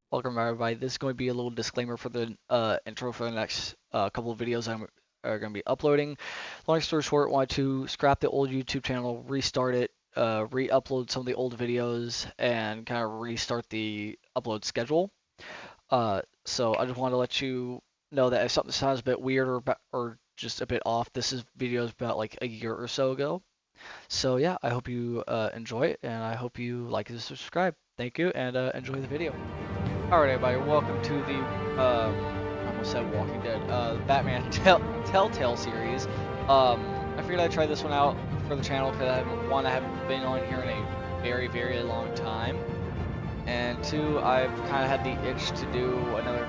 Welcome everybody. This is going to be a little disclaimer for the intro for the next couple of videos I'm going to be uploading. Long story short, wanted to scrap the old YouTube channel, restart it, re-upload some of the old videos, and kind of restart the upload schedule. So I just want to let you know that if something sounds a bit weird or just a bit off, this is videos about like a year or so ago. So yeah, I hope you enjoy it, and I hope you like and subscribe. Thank you, and enjoy the video. Alright, everybody, welcome to the, I almost said Walking Dead, Batman Telltale series. I figured I'd try this one out for the channel because I haven't been on here in a very, very long time. And two, I've kind of had the itch to do another,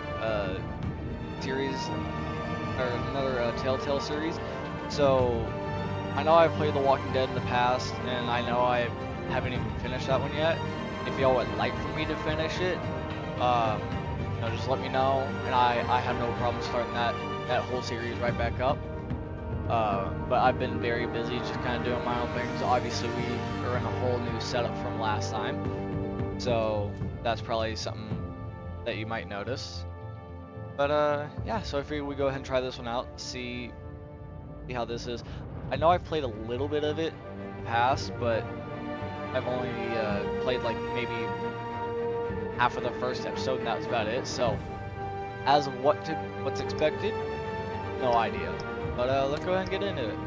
series, or another, Telltale series. So, I know I've played The Walking Dead in the past, and I know I haven't even finished that one yet. If y'all would like for me to finish it, just let me know, and I have no problem starting that whole series right back up. But I've been very busy just kind of doing my own things. Obviously, we are in a whole new setup from last time, so that's probably something that you might notice. But yeah, so I figured we go ahead and try this one out, see how this is. I know I've played a little bit of it in the past, but I've only played like maybe half of the first episode, and that was about it. So, as of what's expected, no idea. But let's go ahead and get into it.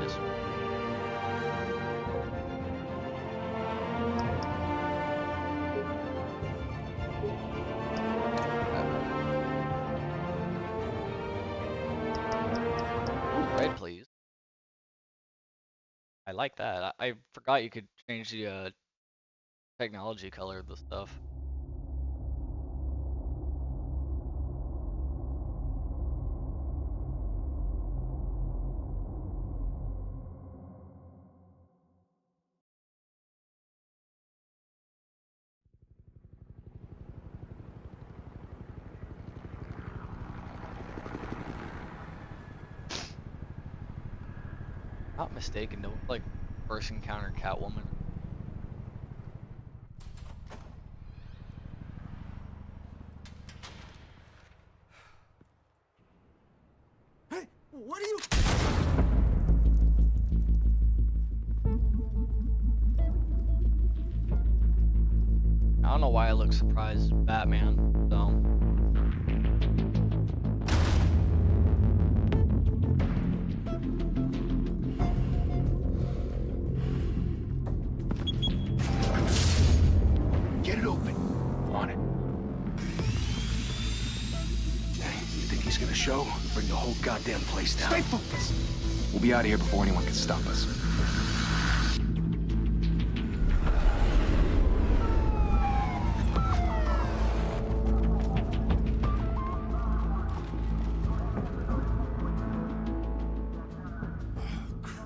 This red, please. I like that. I forgot you could change the technology color of the stuff. Not mistaken, no, like first encounter Catwoman. Hey, what are you? I don't know why I look surprised as Batman, so. Get it open. On it. Hey, you think he's gonna show? Bring the whole goddamn place down. Stay focused. We'll be out of here before anyone can stop us.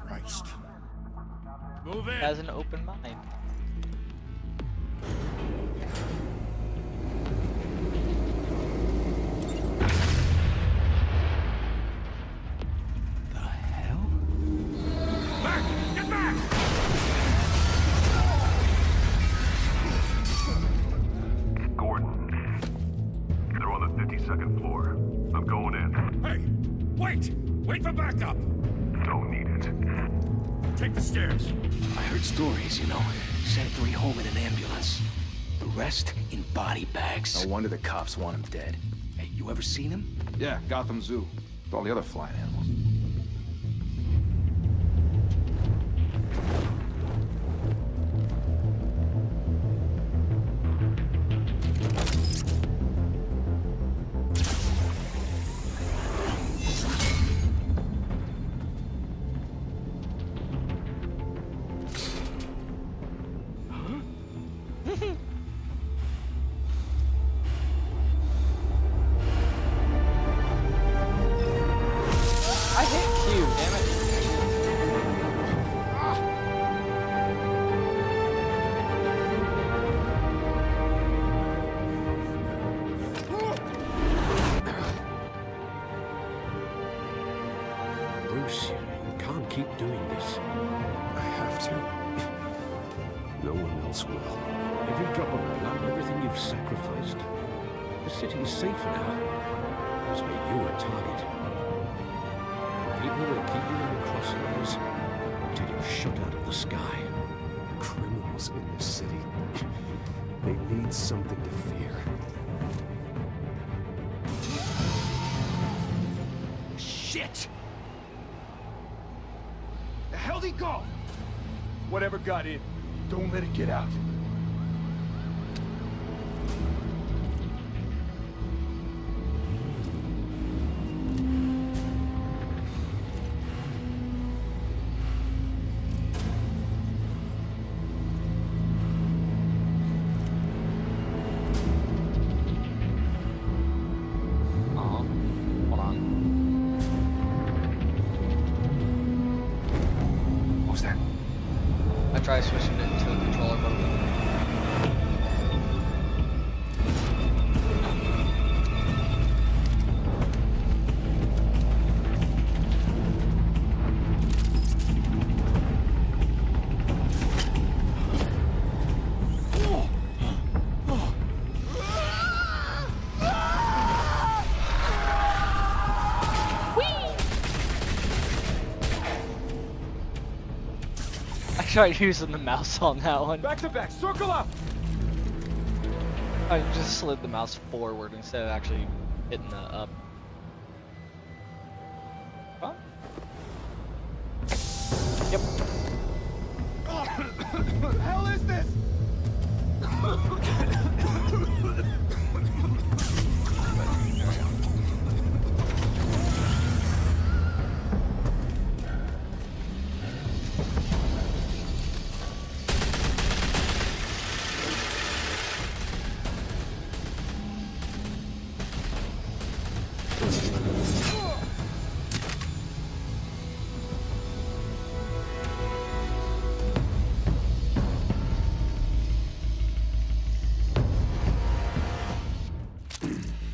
Christ. Move in. Has an open mind. The hell? Back! Get back! Gordon. They're on the 52nd floor. I'm going in. Hey! Wait! Wait for backup! Don't need it. Take the stairs. I heard stories, you know. Sent 3 home in an ambulance. The rest in body bags. No wonder the cops want him dead. Hey, you ever seen him? Yeah, Gotham Zoo. With all the other flying animals. squirrel. Every drop of blood, everything you've sacrificed. The city's safe now. It's made you a target. People will keep you in the crosshairs until you're shot out of the sky. Criminals in this city. They need something to fear. Shit! The hell'd he go? Whatever got in, don't let it get out. Hold on. What was that? I tried switching it to the controller mode. I tried using the mouse on that one. Back to back, circle up! I just slid the mouse forward instead of actually hitting the up. Huh? Yep. What the hell is this?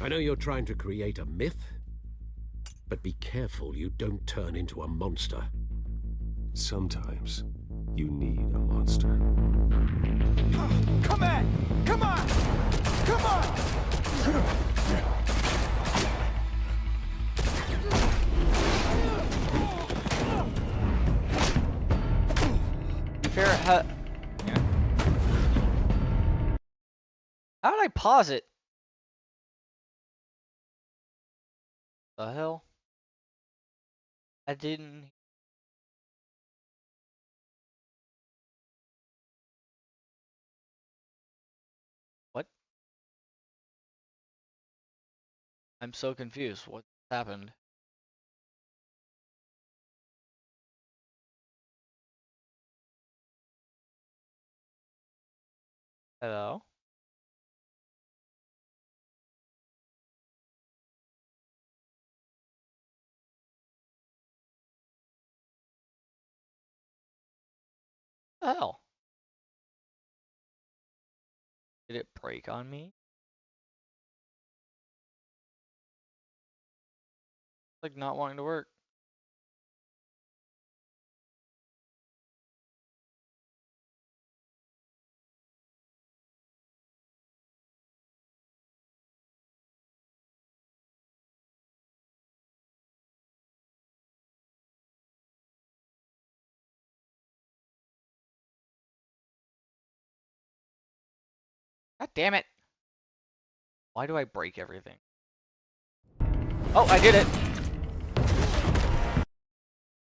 I know you're trying to create a myth, but be careful you don't turn into a monster. Sometimes you need a monster. Come on! Come on! Come on! Fair, how did I pause it? The hell? I didn't. What? I'm so confused. What happened? Hello? The hell? Did it break on me? Like not wanting to work. God damn it. Why do I break everything? Oh, I did it.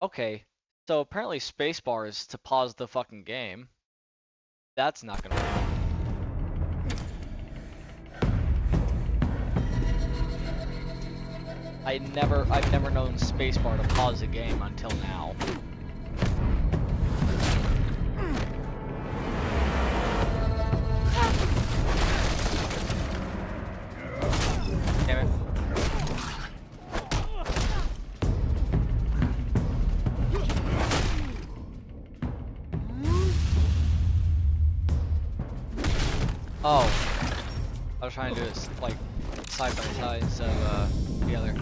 Okay. So apparently spacebar is to pause the fucking game. That's not gonna work. I've never known spacebar to pause a game until now. Damn it. Oh. I was trying to do this like side by side instead of together.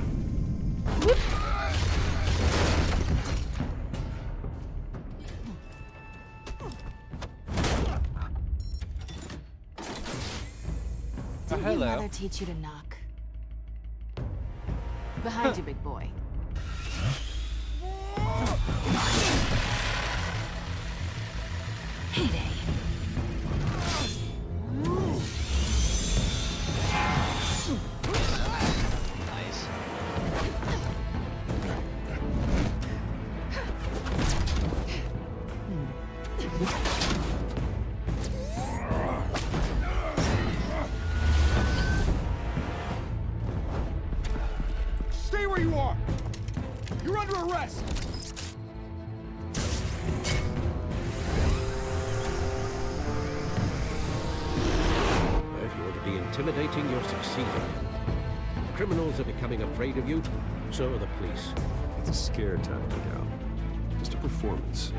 Did your hello. mother teach you to knock? Behind you, big boy. Heyday. Nice. Stay where you are! You're under arrest! If you want to be intimidating, you're succeeding. Criminals are becoming afraid of you, so are the police. It's a scare tactic, Al. Just a performance.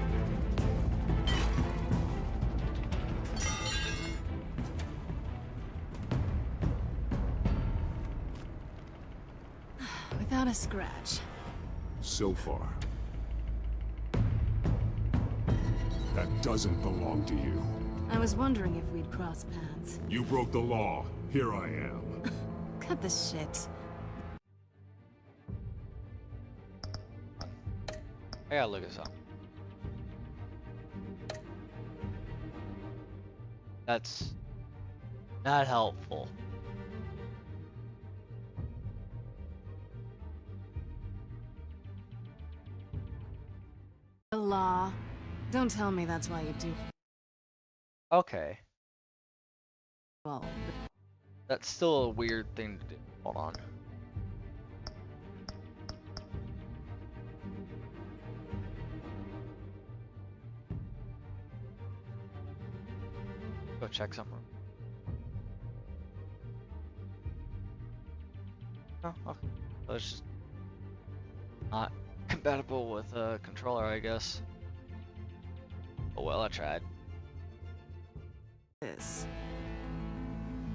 Without a scratch. So far. That doesn't belong to you. I was wondering if we'd cross paths. You broke the law. Here I am. Cut the shit. I gotta look this up. That's not helpful. The law. Don't tell me that's why you do. Okay. Well, That's still a weird thing to do. Hold on. Go check somewhere. Oh, okay. So it's just not compatible with a controller, I guess. Oh well, I tried. this.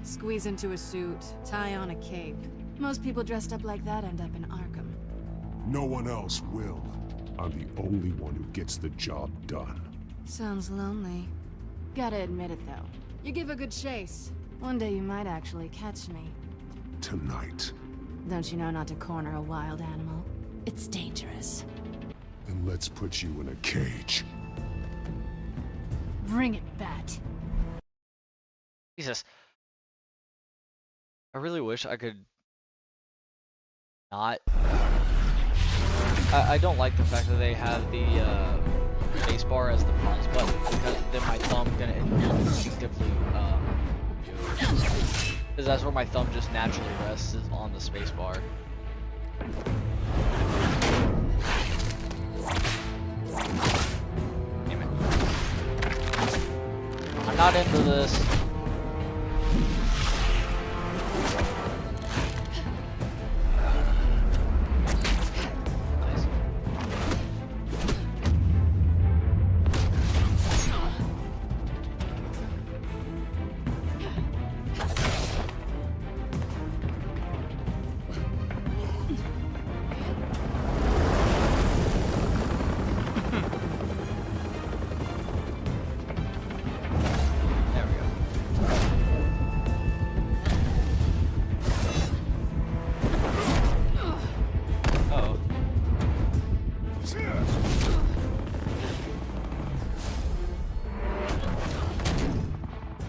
Squeeze into a suit, tie on a cape. Most people dressed up like that end up in Arkham. No one else will. I'm the only one who gets the job done. Sounds lonely. Gotta admit it, though. You give a good chase. One day you might actually catch me. Tonight. Don't you know not to corner a wild animal? It's dangerous. Then let's put you in a cage. Bring it, Bat. Jesus. I really wish I could not. I don't like the fact that they have the space bar as the pause button, because then my thumb gonna instinctively because that's where my thumb just naturally rests, is on the space bar. Damn it. I'm not into this.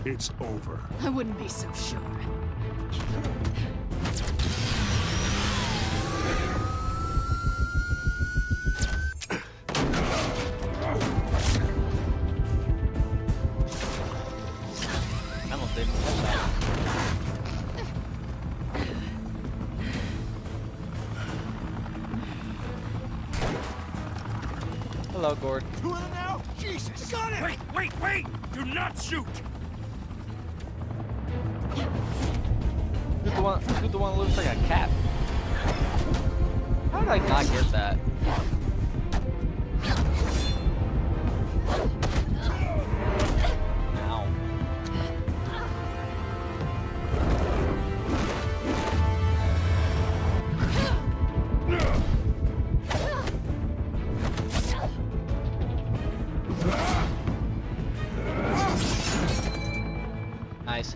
It's over. I wouldn't be so sure. I don't think that. Hello, Gord. Two of them now? Jesus! Got it! Wait! Do not shoot! Who's the one that looks like a cat? How did I not get that? Ow. Nice.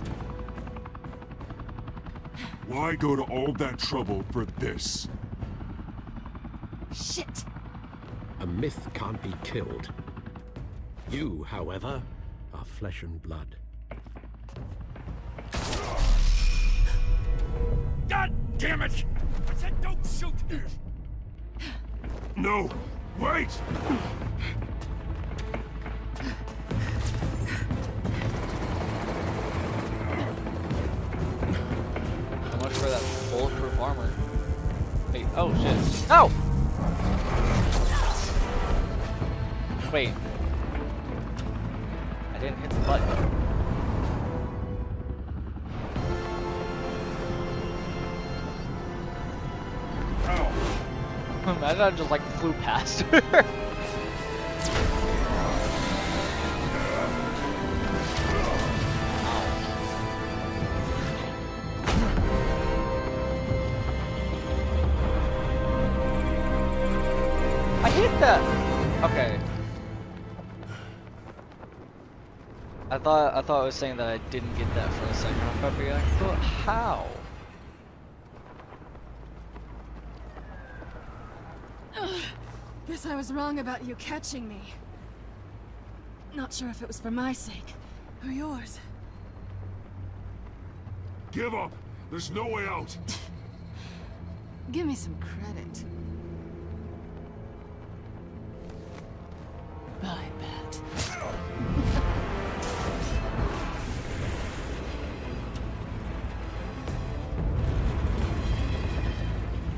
Why go to all that trouble for this? Shit! A myth can't be killed. You, however, are flesh and blood. God damn it! I said don't shoot! No! Wait! So much for that bulletproof armor. Wait, oh shit. No! Wait. I didn't hit the button. Imagine I just like flew past her. I hit that. Okay. I thought it was saying that I didn't get that for a second. I'm about to be like, but how? Guess I was wrong about you catching me. Not sure if it was for my sake or yours. Give up! There's no way out! Give me some credit. Bye, Bat.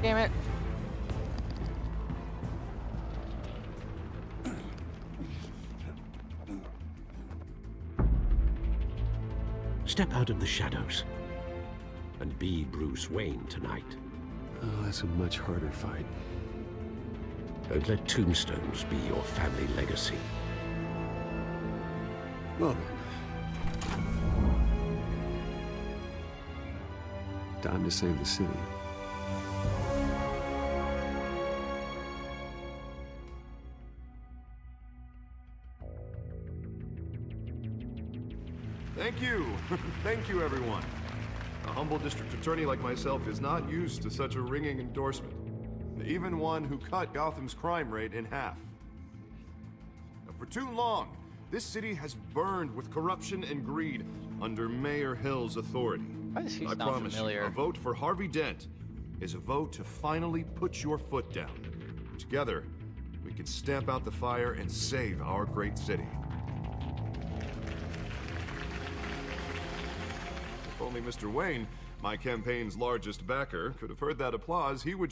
Damn it. Step out of the shadows and be Bruce Wayne tonight. Oh, that's a much harder fight. Don't let tombstones be your family legacy. Well then. Time to save the city. Thank you. Thank you, everyone. A humble district attorney like myself is not used to such a ringing endorsement. Even one who cut Gotham's crime rate in half. For too long, this city has burned with corruption and greed under Mayor Hill's authority. Why does he I sound promise familiar? you, a vote for Harvey Dent is a vote to finally put your foot down. Together, we can stamp out the fire and save our great city. If only Mr. Wayne, my campaign's largest backer, could have heard that applause, he would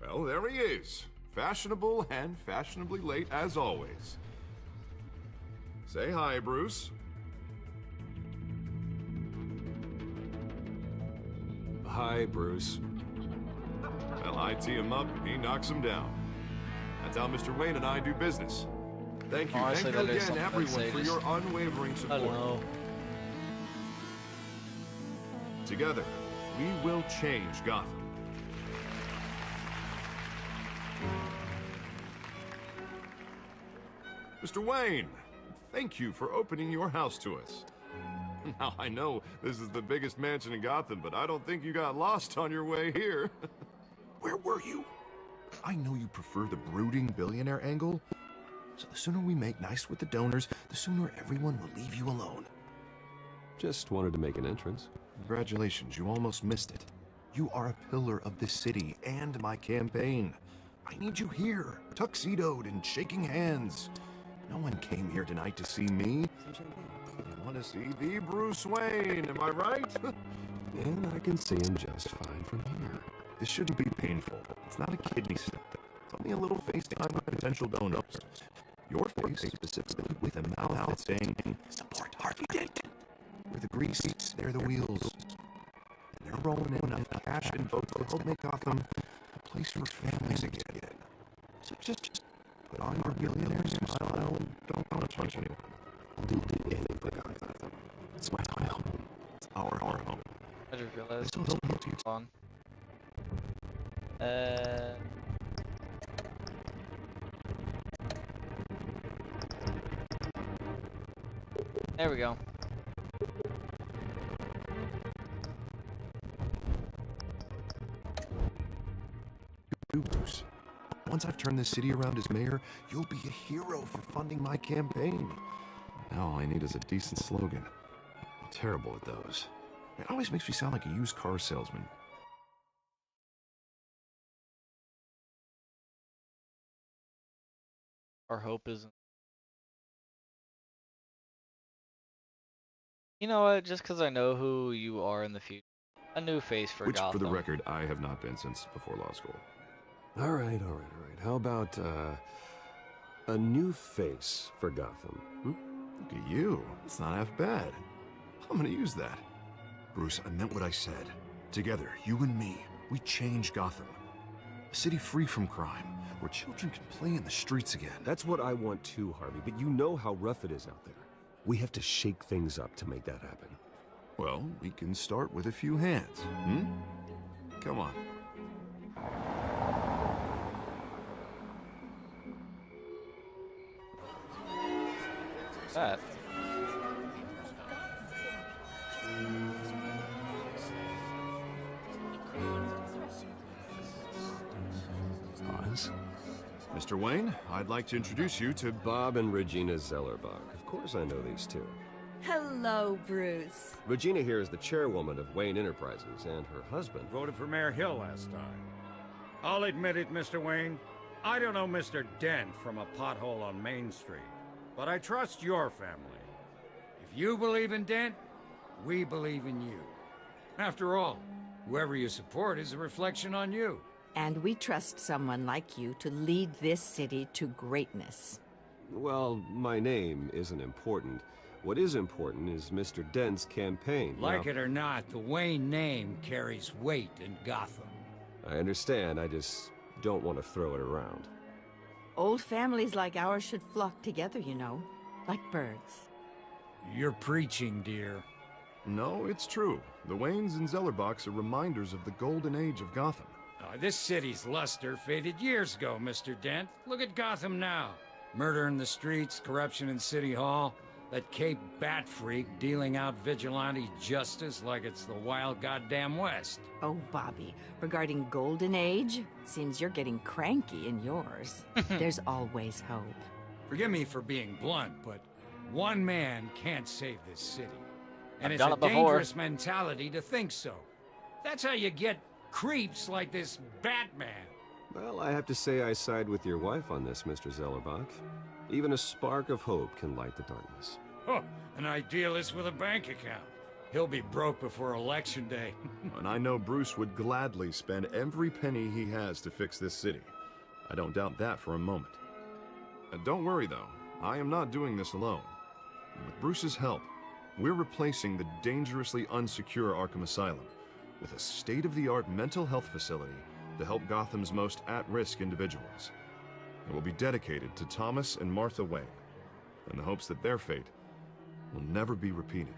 well, there he is. Fashionable and fashionably late as always. Say hi, Bruce. Hi, Bruce. Well, I tee him up and he knocks him down. That's how Mr. Wayne and I do business. Thank you. Honestly, Thank that you is again, something I'd everyone, say, for just- your unwavering I support. don't know. Together, we will change Gotham. Mr. Wayne, thank you for opening your house to us. Now, I know this is the biggest mansion in Gotham, but I don't think you got lost on your way here. Where were you? I know you prefer the brooding billionaire angle, so the sooner we make nice with the donors, the sooner everyone will leave you alone. Just wanted to make an entrance. Congratulations, you almost missed it. You are a pillar of this city and my campaign. I need you here, tuxedoed and shaking hands. No one came here tonight to see me. I want to see the Bruce Wayne, am I right? And I can see him just fine from here. This shouldn't be painful. It's not a kidney stone. It's only a little FaceTime with potential donors. Your face specifically with a mouth that's saying, support Harvey Dent. We're the grease, they're the wheels. And they're rolling in enough cash and votes to help make Gotham a place for families again. So just put on your billionaire smile and don't punch anyone. I'll do anything. It's my home. It's our home. I just realized This will help you it's on. There we go. do, Bruce. Once I've turned this city around as mayor, you'll be a hero for funding my campaign. Now all I need is a decent slogan. I'm terrible at those. It always makes me sound like a used car salesman. Our hope is. You know what? Just because I know who you are in the future, a new face for Which, Gotham. for the record, I have not been since before law school. All right. How about, a new face for Gotham? Look at you. It's not half bad. I'm gonna use that. Bruce, I meant what I said. Together, you and me, we change Gotham. A city free from crime, where children can play in the streets again. That's what I want too, Harvey, but you know how rough it is out there. We have to shake things up to make that happen. Well, we can start with a few hands, Come on. That. Oz? Mr. Wayne, I'd like to introduce you to Bob and Regina Zellerbach. Of course I know these two. Hello, Bruce. Regina here is the chairwoman of Wayne Enterprises, and her husband... Voted for Mayor Hill last time. I'll admit it, Mr. Wayne. I don't know Mr. Dent from a pothole on Main Street, but I trust your family. If you believe in Dent, we believe in you. After all, whoever you support is a reflection on you. And we trust someone like you to lead this city to greatness. Well, my name isn't important. What is important is Mr. Dent's campaign. Like it or not, the Wayne name carries weight in Gotham. I understand, I just don't want to throw it around. Old families like ours should flock together, you know, like birds. You're preaching, dear. No, it's true. The Waynes and Zellerbachs are reminders of the golden age of Gotham. This city's luster faded years ago, Mr. Dent. Look at Gotham now. Murder in the streets, corruption in City Hall, that Cape Bat freak dealing out vigilante justice like it's the wild goddamn West. Oh, Bobby, regarding Golden Age, seems you're getting cranky in yours. There's always hope. Forgive me for being blunt, but one man can't save this city. And I've it's done a it before. dangerous mentality to think so. That's how you get creeps like this Batman. Well, I have to say I side with your wife on this, Mr. Zellerbach. Even a spark of hope can light the darkness. Oh, an idealist with a bank account. He'll be broke before Election Day. And I know Bruce would gladly spend every penny he has to fix this city. I don't doubt that for a moment. And don't worry, though. I am not doing this alone. With Bruce's help, we're replacing the dangerously unsecure Arkham Asylum with a state-of-the-art mental health facility to help Gotham's most at-risk individuals. It will be dedicated to Thomas and Martha Wayne, in the hopes that their fate will never be repeated.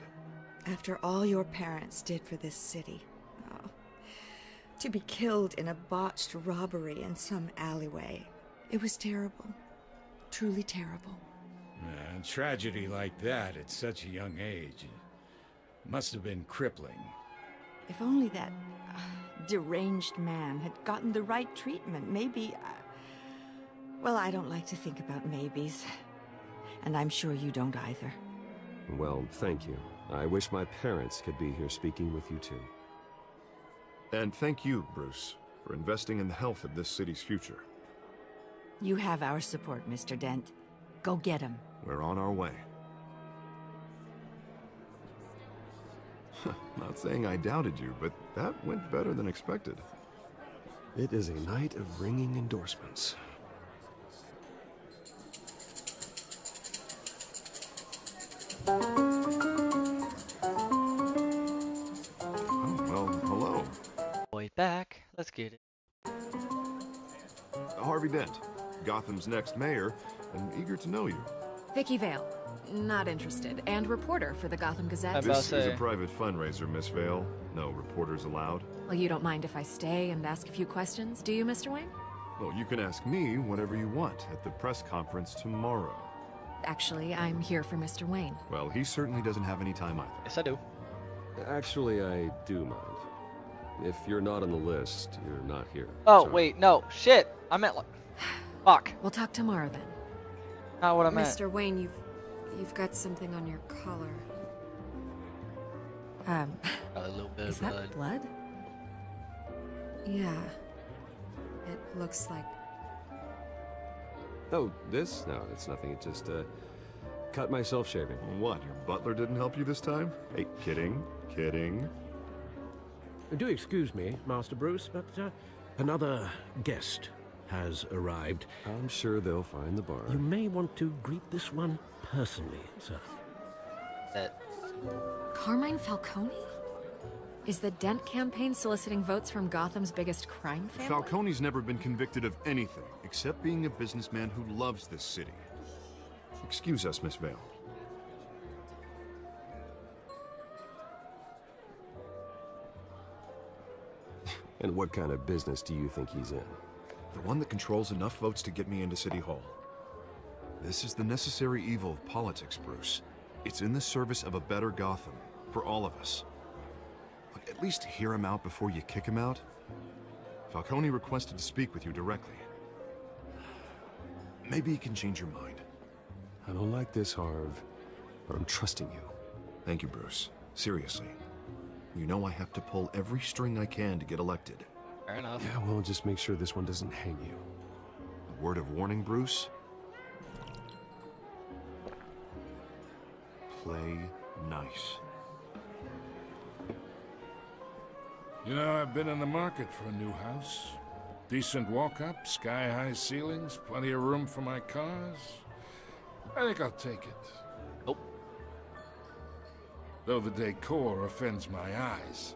After all your parents did for this city, to be killed in a botched robbery in some alleyway, it was terrible. Truly terrible. A tragedy like that at such a young age must have been crippling. If only that deranged man had gotten the right treatment, maybe... well, I don't like to think about maybes. And I'm sure you don't either. Well, thank you. I wish my parents could be here speaking with you too. And thank you, Bruce, for investing in the health of this city's future. You have our support, Mr. Dent. Go get him. We're on our way. Not saying I doubted you, but that went better than expected. It is a night of ringing endorsements. Oh, well, hello. Boy, back. Let's get it. Harvey Dent, Gotham's next mayor, and eager to know you. Vicky Vale. Not interested. And reporter for the Gotham Gazette. This is a private fundraiser, Miss Vale. No reporters allowed. Well, you don't mind if I stay and ask a few questions, do you, Mr. Wayne? Well, you can ask me whatever you want at the press conference tomorrow. Actually, I'm here for Mr. Wayne. Well, he certainly doesn't have any time either. Yes, I do. Actually, I do mind. If you're not on the list, you're not here. Oh, Sorry. wait, no. Shit. I meant like... Fuck. We'll talk tomorrow then. Not what I meant. Mr. Wayne, you've got something on your collar. A little bit Is of that blood? Yeah. It looks like... Oh, this? No, it's nothing. It just, cut myself shaving. What, your butler didn't help you this time? Hey, kidding. Do excuse me, Master Bruce, but another guest has arrived. I'm sure they'll find the bar. You may want to greet this one personally, sir. Carmine Falcone? Is the Dent campaign soliciting votes from Gotham's biggest crime family? Falcone's never been convicted of anything, except being a businessman who loves this city. Excuse us, Miss Vale. And what kind of business do you think he's in? The one that controls enough votes to get me into City Hall. This is the necessary evil of politics, Bruce. It's in the service of a better Gotham, for all of us. Look, at least hear him out before you kick him out. Falcone requested to speak with you directly. Maybe he can change your mind. I don't like this, Harv, but I'm trusting you. Thank you, Bruce. Seriously. You know I have to pull every string I can to get elected. Fair enough. Yeah, well, just make sure this one doesn't hang you. A word of warning, Bruce? Play nice. You know, I've been in the market for a new house. Decent walk-up, sky-high ceilings, plenty of room for my cars. I think I'll take it. Nope. Though the decor offends my eyes.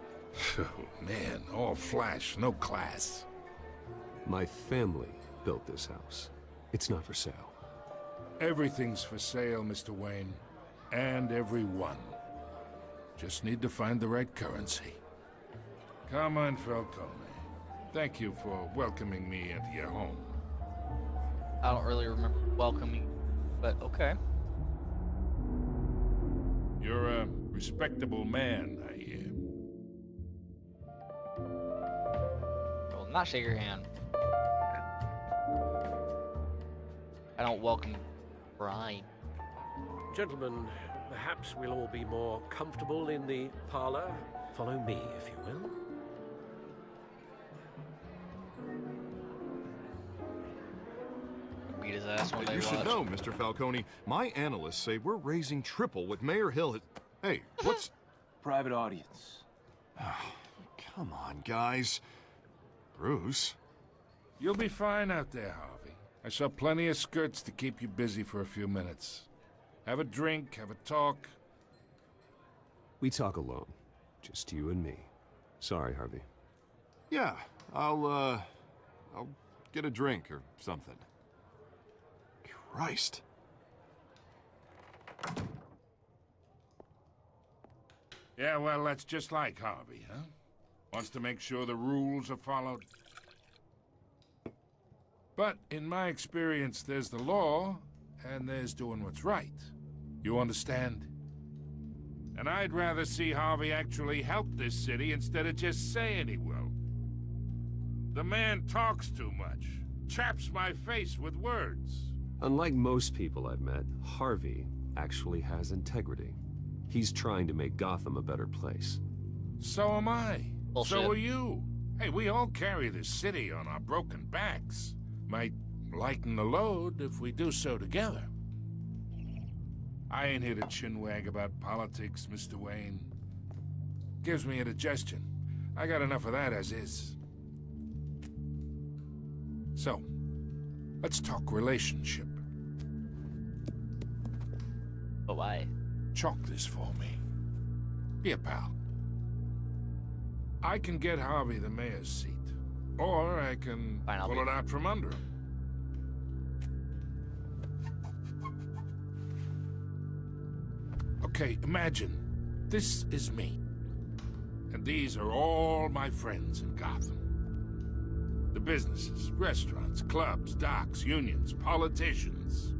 Oh, man, all flash, no class. My family built this house. It's not for sale. Everything's for sale, Mr. Wayne. And everyone. Just need to find the right currency. Carmine Falcone, thank you for welcoming me into your home. I don't really remember welcoming, but okay. You're a respectable man, I hear. I will not shake your hand. I don't welcome bribe. Gentlemen, perhaps we'll all be more comfortable in the parlor. Follow me, if you will. Beat his ass one day. You should know, Mr. Falcone, my analysts say we're raising triple what Mayor Hill has... Hey, what's... Private audience. Oh, come on, guys. Bruce? You'll be fine out there, Harvey. I saw plenty of skirts to keep you busy for a few minutes. Have a drink, have a talk. We talk alone. Just you and me. Sorry, Harvey. Yeah, I'll get a drink or something. Christ. Yeah, well, that's just like Harvey, huh? Wants to make sure the rules are followed. But in my experience, there's the law, and there's doing what's right. You understand? And I'd rather see Harvey actually help this city instead of just saying he will. The man talks too much, chaps my face with words. Unlike most people I've met, Harvey actually has integrity. He's trying to make Gotham a better place. So am I. Bullshit. So are you. Hey, we all carry this city on our broken backs. Might lighten the load if we do so together. I ain't here to chinwag about politics, Mr. Wayne. Gives me indigestion. I got enough of that as is. So, let's talk relationship. Oh, why? Chalk this for me. Be a pal. I can get Harvey the mayor's seat. Or I can pull it out from under him. Okay, imagine this is me. And these are all my friends in Gotham. The businesses, restaurants, clubs, docks, unions, politicians.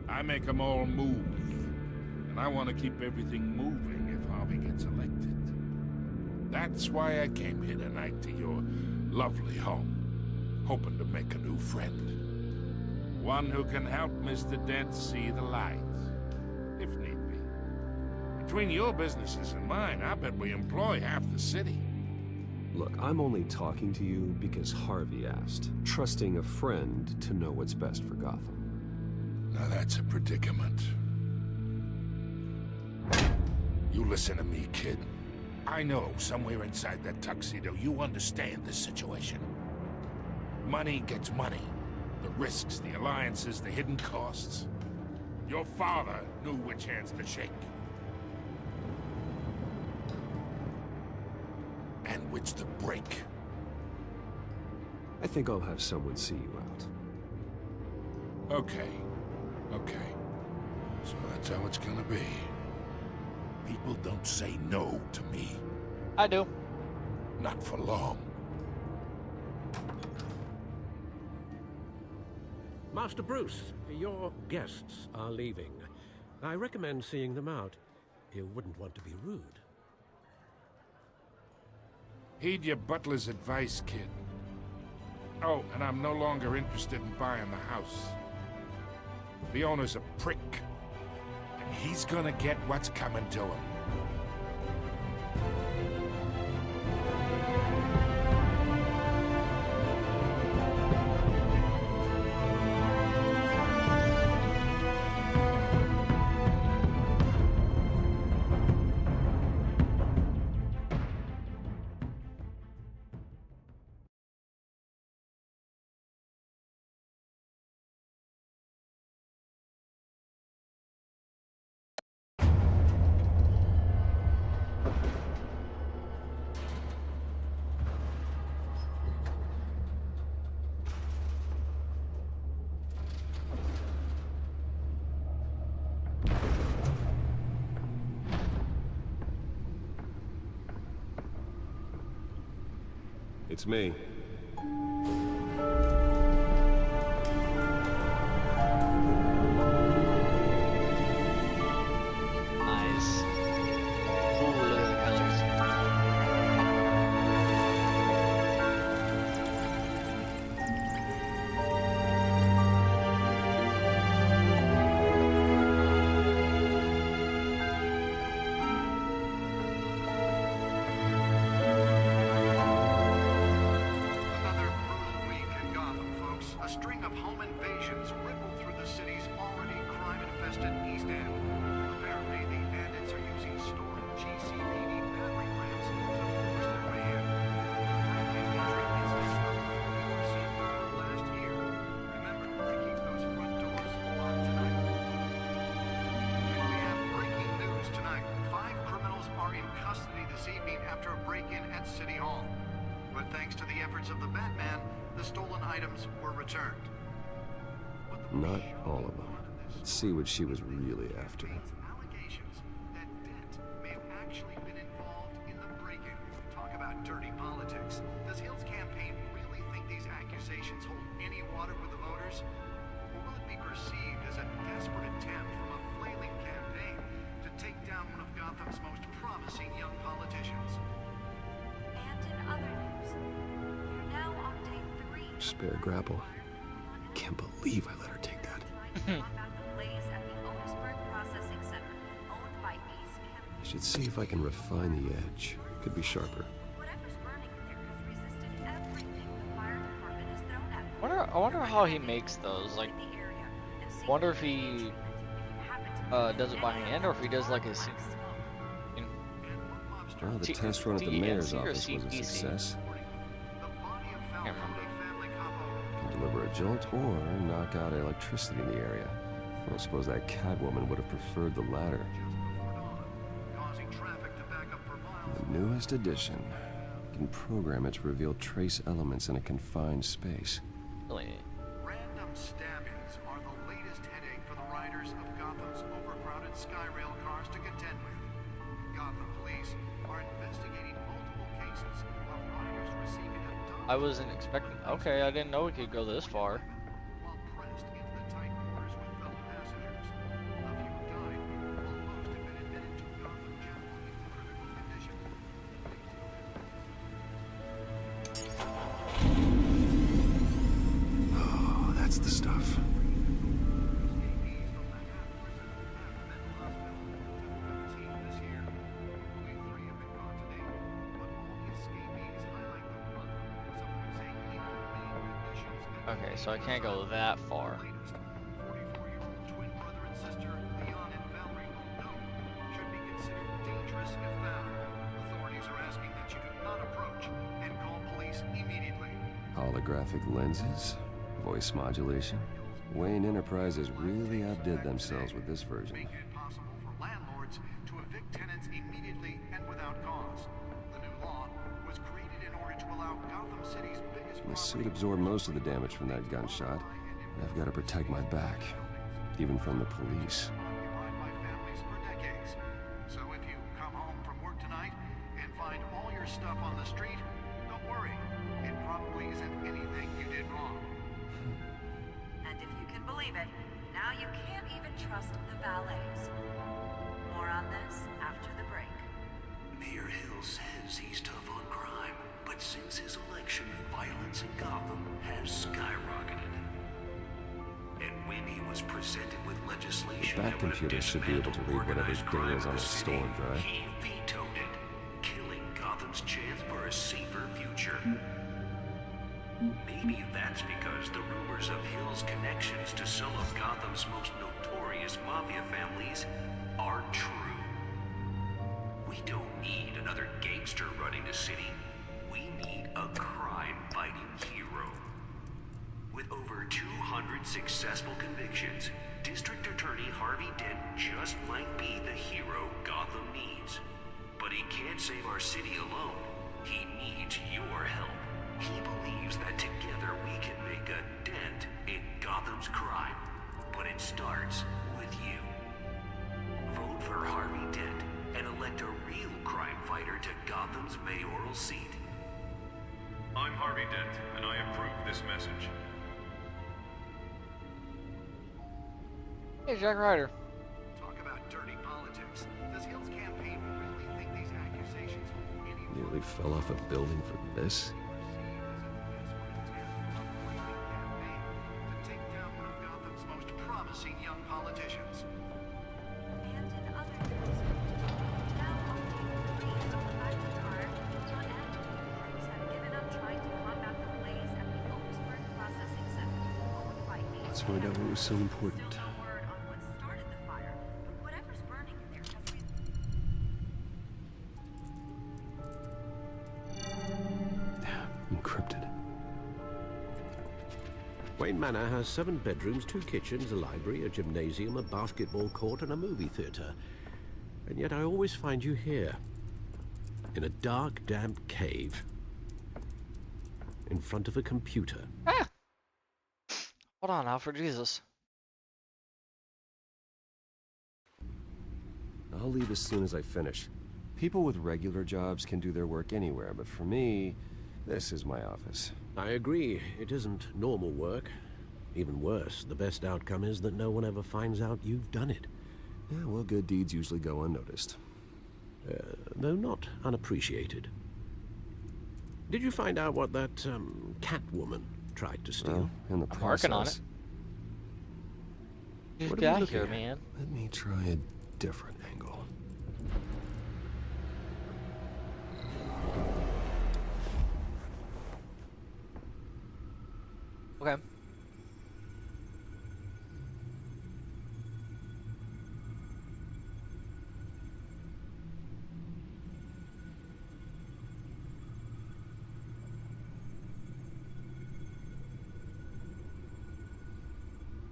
I make them all move. And and I want to keep everything moving if Harvey gets elected. That's why I came here tonight to your lovely home, hoping to make a new friend. One who can help Mr. Dent see the light, if need be. Between your businesses and mine, I bet we employ half the city. Look, I'm only talking to you because Harvey asked, trusting a friend to know what's best for Gotham. Now that's a predicament. You listen to me, kid. I know somewhere inside that tuxedo you understand this situation. Money gets money. The risks, the alliances, the hidden costs. Your father knew which hands to shake. And which to break. I think I'll have someone see you out. Okay. Okay. So that's how it's gonna be. People don't say no to me. I do. Not for long. Master Bruce, your guests are leaving. I recommend seeing them out. You wouldn't want to be rude. Heed your butler's advice, kid. Oh, and I'm no longer interested in buying the house. The owner's a prick. And he's gonna get what's coming to him. It's me. Nice. Ooh, look at the colors. Not all of them. Let's see what she was really after. Allegations that Dent may have actually been involved in the break-in. Talk about dirty politics. Does Hill's campaign really think these accusations hold any water with the voters? Or will it be perceived as a desperate attempt from a flailing campaign to take down one of Gotham's most promising young politicians? And in other news, you're now on day 3. Spare grapple. Can't believe I let her take that. I should see if I can refine the edge. Could be sharper. I wonder how he makes those. Like, wonder if he does it by hand or if he does like his. Well, the test run at the mayor's office was a success. Can't remember. Can deliver a jolt or knock out electricity in the area. I suppose that Catwoman would have preferred the latter. The newest edition can program it to reveal trace elements in a confined space. Random stabbings are the latest headache for the riders of Gotham's overcrowded Skyrail cars to contend with. Gotham police are investigating multiple cases of riders receiving a I wasn't expecting. Okay, I didn't know we could go this far. while pressed into the tight quarters with fellow passengers. A few died, while most stuff. Okay, so I can't go that far. Holographic lenses, voice modulation. Wayne Enterprises really outdid themselves with this version. Making it possible for landlords to evict tenants immediately and without cause. The new law was created in order to allow Gotham City's biggest The suit absorbed most of the damage from that gunshot, and I've got to protect my back, even from the police. occupied by families for decades. So if you come home from work tonight and find all your stuff on the street, don't worry. It probably isn't anything you did wrong. And if you can believe it, now you can't even trust the valets. More on this after the break. Mayor Hill says he's tough on crime, but since his election, violence in Gotham has skyrocketed. And when he was presented with legislation That that would have computer should be able to read whatever organized crime data is in on the a city, storm drive. he vetoed it, killing Gotham's chance for a safer future. Maybe that's because the rumors of Hill's connections to some of Gotham's most notorious mafia families are true. We don't need another gangster running the city. We need a crime-fighting hero. With over 200 successful convictions, District Attorney Harvey Dent just might be the hero Gotham needs. But he can't save our city alone. He needs your help. He believes that together we can make a dent in Gotham's crime. But it starts with you. Vote for Harvey Dent and elect a real crime fighter to Gotham's mayoral seat. I'm Harvey Dent, and I approve this message. Hey, Jack Ryder. Talk about dirty politics. Does Hill's campaign really think these accusations hold any Nearly fell off a building for this. to take down one of Gotham's most promising young politicians? And in other news, now only 3 of the 5 are done and crews have given up trying to combat the blaze at the Otisburg Processing Center, owned by Mace. Let's find out what was so important. Still no word on what started the fire, but whatever's burning in there has Encrypted. Wayne Manor has 7 bedrooms, 2 kitchens, a library, a gymnasium, a basketball court, and a movie theater. And yet I always find you here. In a dark, damp cave. In front of a computer. Hold on, Alfred Jesus. I'll leave as soon as I finish. People with regular jobs can do their work anywhere, but for me, this is my office. I agree. It isn't normal work. Even worse, the best outcome is that no one ever finds out you've done it. Yeah, well, good deeds usually go unnoticed. Though not unappreciated. Did you find out what that, cat woman tried to steal? Well, in the I'm process. working on it. Just What are we got looking here, at? man. Let me try a different angle. Okay.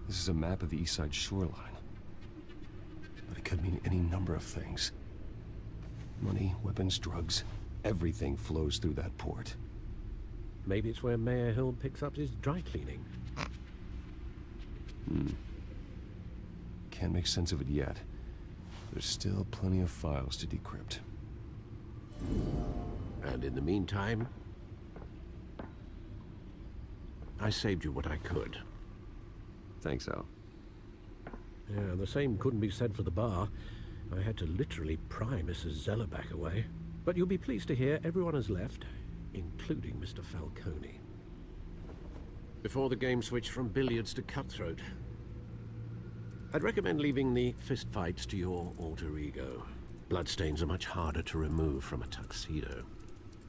This is a map of the East Side shoreline. But it could mean any number of things. Money, weapons, drugs, everything flows through that port. Maybe it's where Mayor Hill picks up his dry cleaning. Can't make sense of it yet. There's still plenty of files to decrypt. And in the meantime, I saved you what I could. Thanks, Al. Yeah, the same couldn't be said for the bar. I had to literally pry Mrs. Zellerback away. But you'll be pleased to hear everyone has left, including Mr. Falcone. before the game switched from billiards to cutthroat. I'd recommend leaving the fistfights to your alter ego. Bloodstains are much harder to remove from a tuxedo.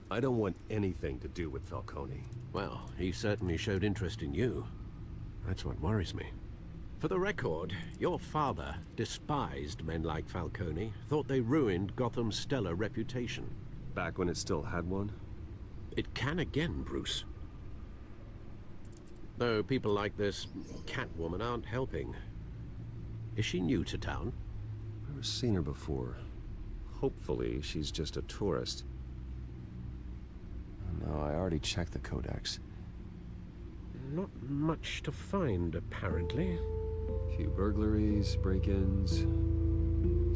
I don't want anything to do with Falcone. Well, he certainly showed interest in you. That's what worries me. For the record, your father despised men like Falcone, thought they ruined Gotham's stellar reputation. Back when it still had one? It can again, Bruce. Though people like this Catwoman aren't helping. Is she new to town? I've never seen her before. Hopefully, she's just a tourist. No, I already checked the codex. Not much to find, apparently. A few burglaries, break-ins.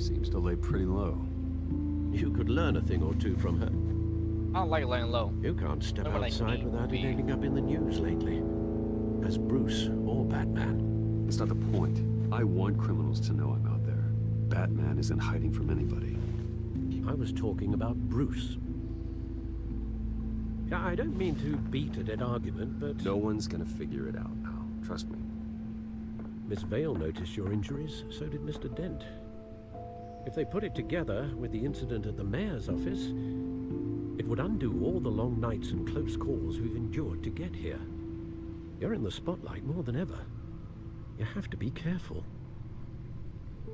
Seems to lay pretty low. You could learn a thing or two from her. I don't like laying low. You can't step What outside without it ending up in the news lately. As Bruce or Batman. That's not the point. I want criminals to know I'm out there. Batman isn't hiding from anybody. I was talking about Bruce. Yeah, I don't mean to beat a dead argument, but... No one's gonna figure it out now. Trust me. Miss Vale noticed your injuries, so did Mr. Dent. If they put it together with the incident at the mayor's office, it would undo all the long nights and close calls we've endured to get here. You're in the spotlight more than ever. You have to be careful.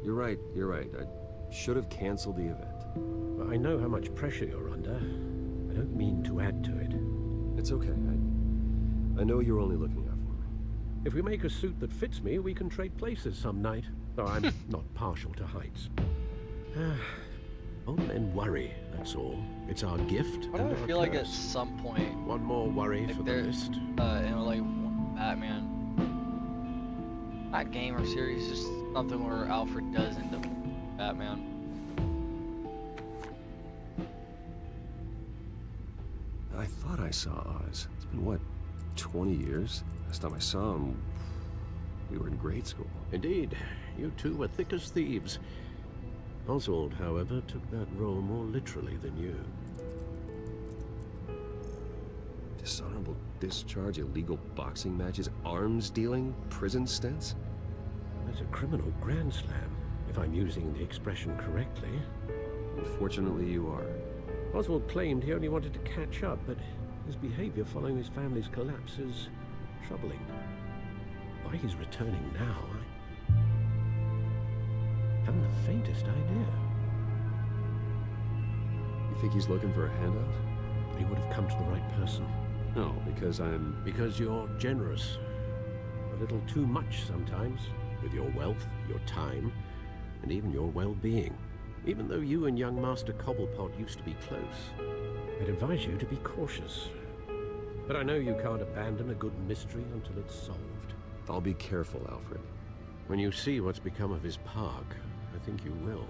You're right. I should have canceled the event. I know how much pressure you're under. I don't mean to add to it. It's okay. I know you're only looking out for me. If we make a suit that fits me, we can trade places some night. Though I'm not partial to heights. Old men worry, that's all. It's our gift. I don't feel like at some point... One more worry like for the list. Like Batman... Not game or series, just something where Alfred does end up Batman. I thought I saw Oz. It's been, what, 20 years? Last time I saw him, we were in grade school. Indeed. You two were thick as thieves. Oswald, however, took that role more literally than you. Dishonorable discharge, illegal boxing matches, arms dealing, prison stints? That's a criminal grand slam, if I'm using the expression correctly. Unfortunately, you are. Oswald claimed he only wanted to catch up, but his behavior following his family's collapse is troubling. Why he's returning now, I haven't the faintest idea. You think he's looking for a handout? He would have come to the right person. No, because I'm... Because you're generous. A little too much sometimes, with your wealth, your time, and even your well-being. Even though you and young Master Cobblepot used to be close, I'd advise you to be cautious. But I know you can't abandon a good mystery until it's solved. I'll be careful, Alfred. When you see what's become of his park, I think you will.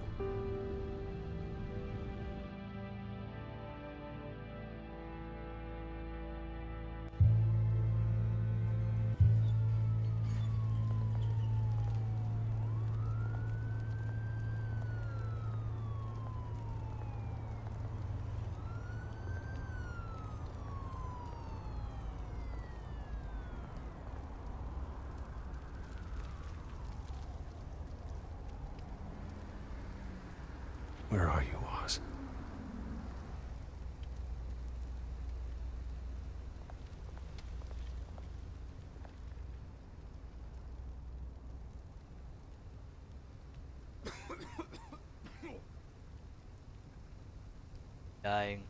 Where are you, Oz? Dying.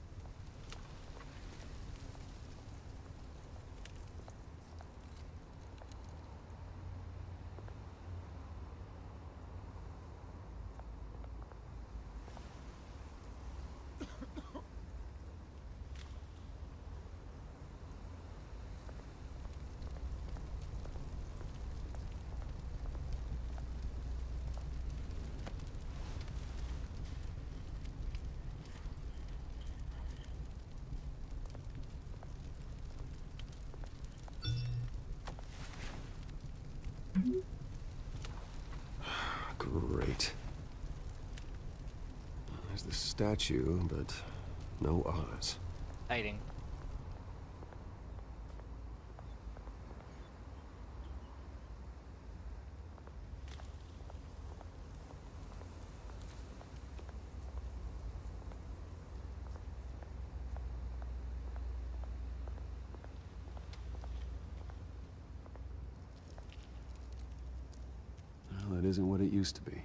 Great. There's the statue, but no Oz. Hiding. Well, it isn't what it used to be.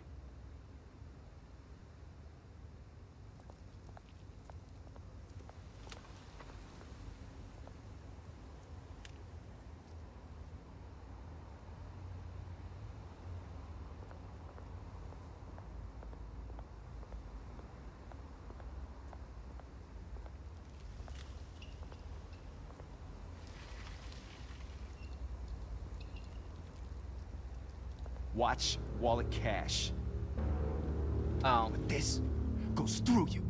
Watch wallet cash. Oh. But this goes through you.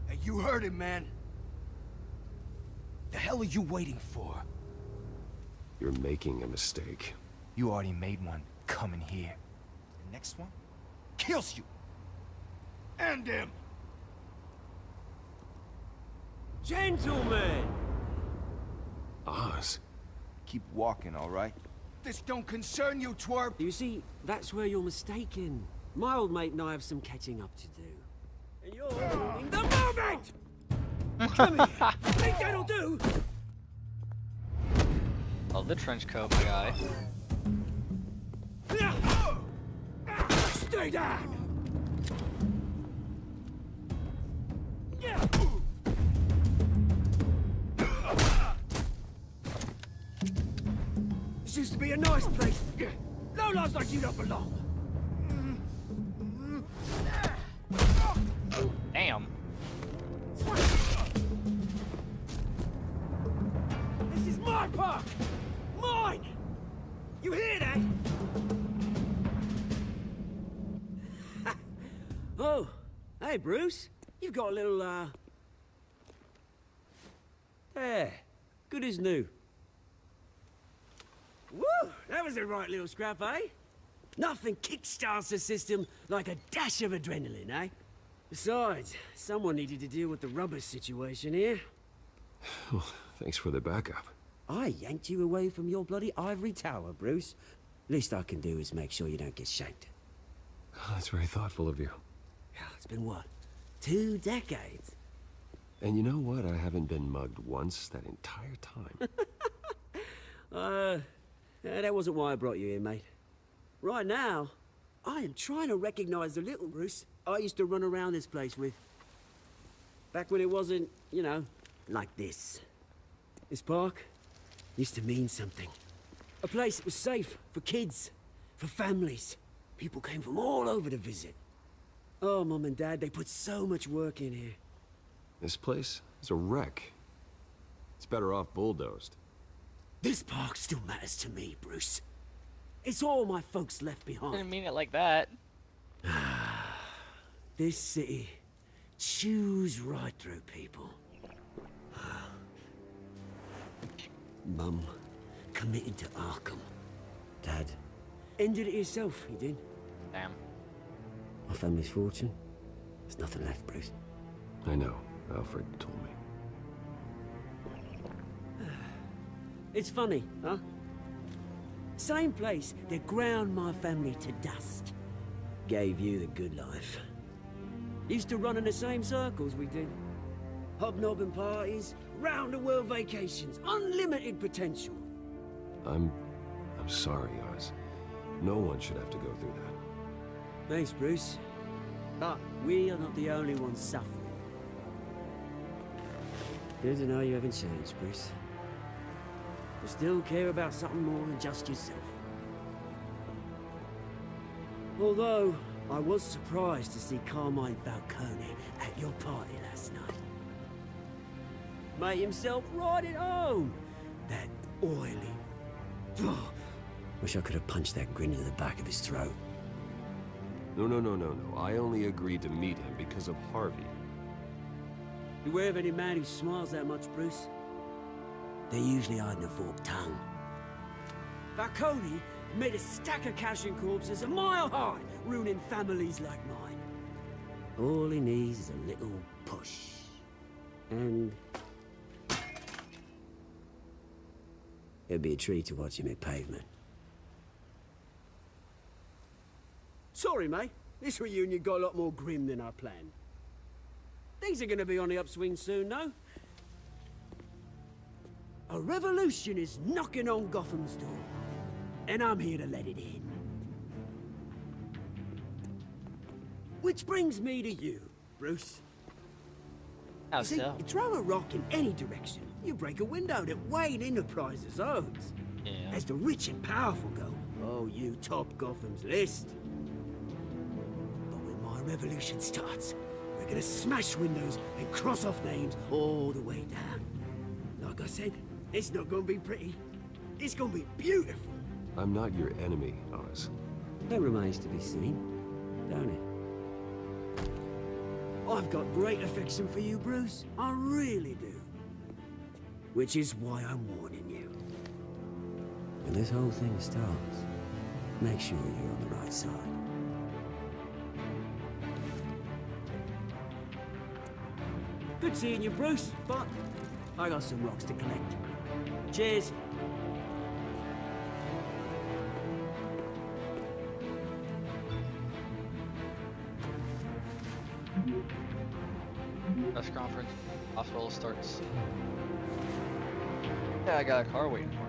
Hey, you heard him, man. The hell are you waiting for? You're making a mistake. You already made one coming here. The next one kills you. And him. Gentlemen! Oz. Keep walking, all right? This don't concern you, twerp! You see, that's where you're mistaken. My old mate and I have some catching up to do. And you're ruining the moment! Come here! Think that'll do? Love the trench coat, my guy. Stay down! This used to be a nice place. No lives like you don't belong. Damn. This is my park! Mine! You hear that? Oh, hey Bruce. You've got a little, Yeah, good as new. Woo! That was a right little scrap, eh? Nothing kickstarts the system like a dash of adrenaline, eh? Besides, someone needed to deal with the rubber situation here. Well, thanks for the backup. I yanked you away from your bloody ivory tower, Bruce. Least I can do is make sure you don't get shanked. Oh, that's very thoughtful of you. It's been what? 2 decades? And you know what? I haven't been mugged once that entire time. That wasn't why I brought you here, mate. Right now, I am trying to recognize the little Bruce I used to run around this place with. Back when it wasn't, you know, like this. This park used to mean something. A place that was safe for kids, for families. People came from all over to visit. Oh, Mum and Dad, they put so much work in here. This place is a wreck. It's better off bulldozed. This park still matters to me, Bruce. It's all my folks left behind. Didn't mean it like that. This city chews right through people. Mum committed to Arkham. Dad ended it himself, he did. Damn. My family's fortune. There's nothing left, Bruce. I know. Alfred told me. It's funny, huh? Same place that ground my family to dust. Gave you the good life. Used to run in the same circles we did. Hobnobbing parties, round-the-world vacations, unlimited potential. I'm sorry, Oz. No one should have to go through that. Thanks, Bruce. But we are not the only ones suffering. Good to know you haven't changed, Bruce. You still care about something more than just yourself. Although, I was surprised to see Carmine Falcone at your party last night. Made himself right at home. That oily... Oh, wish I could have punched that grin into the back of his throat. No. I only agreed to meet him because of Harvey. Beware of any man who smiles that much, Bruce. They're usually hiding a forked tongue. Falcone made a stack of cash and corpses a mile high, ruining families like mine. All he needs is a little push. And... it'd be a treat to watch him hit pavement. Sorry, mate. This reunion got a lot more grim than I planned. Things are gonna be on the upswing soon, no? A revolution is knocking on Gotham's door, and I'm here to let it in. Which brings me to you, Bruce. How You see, so? you throw a rock in any direction, you break a window that Wayne Enterprises owns. Yeah. As the rich and powerful go, oh, you top Gotham's list. But when my revolution starts, we're gonna smash windows and cross off names all the way down. Like I said, it's not gonna be pretty. It's gonna be beautiful. I'm not your enemy, Oz. That remains to be seen, don't it? I've got great affection for you, Bruce. I really do. Which is why I'm warning you. When this whole thing starts, make sure you're on the right side. Good seeing you, Bruce, but I got some rocks to collect. Cheers. Press conference. Hospital starts. Yeah, I got a car waiting for me.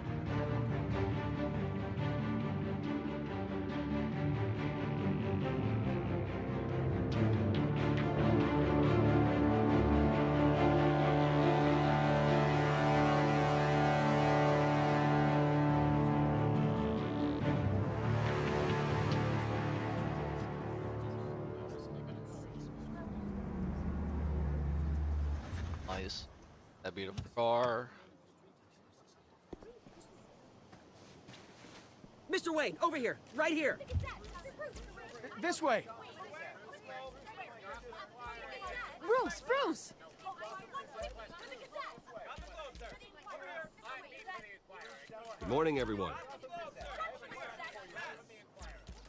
Nice. That beautiful car. Mr. Wayne, over here, right here. This way. Bruce! Good morning, everyone.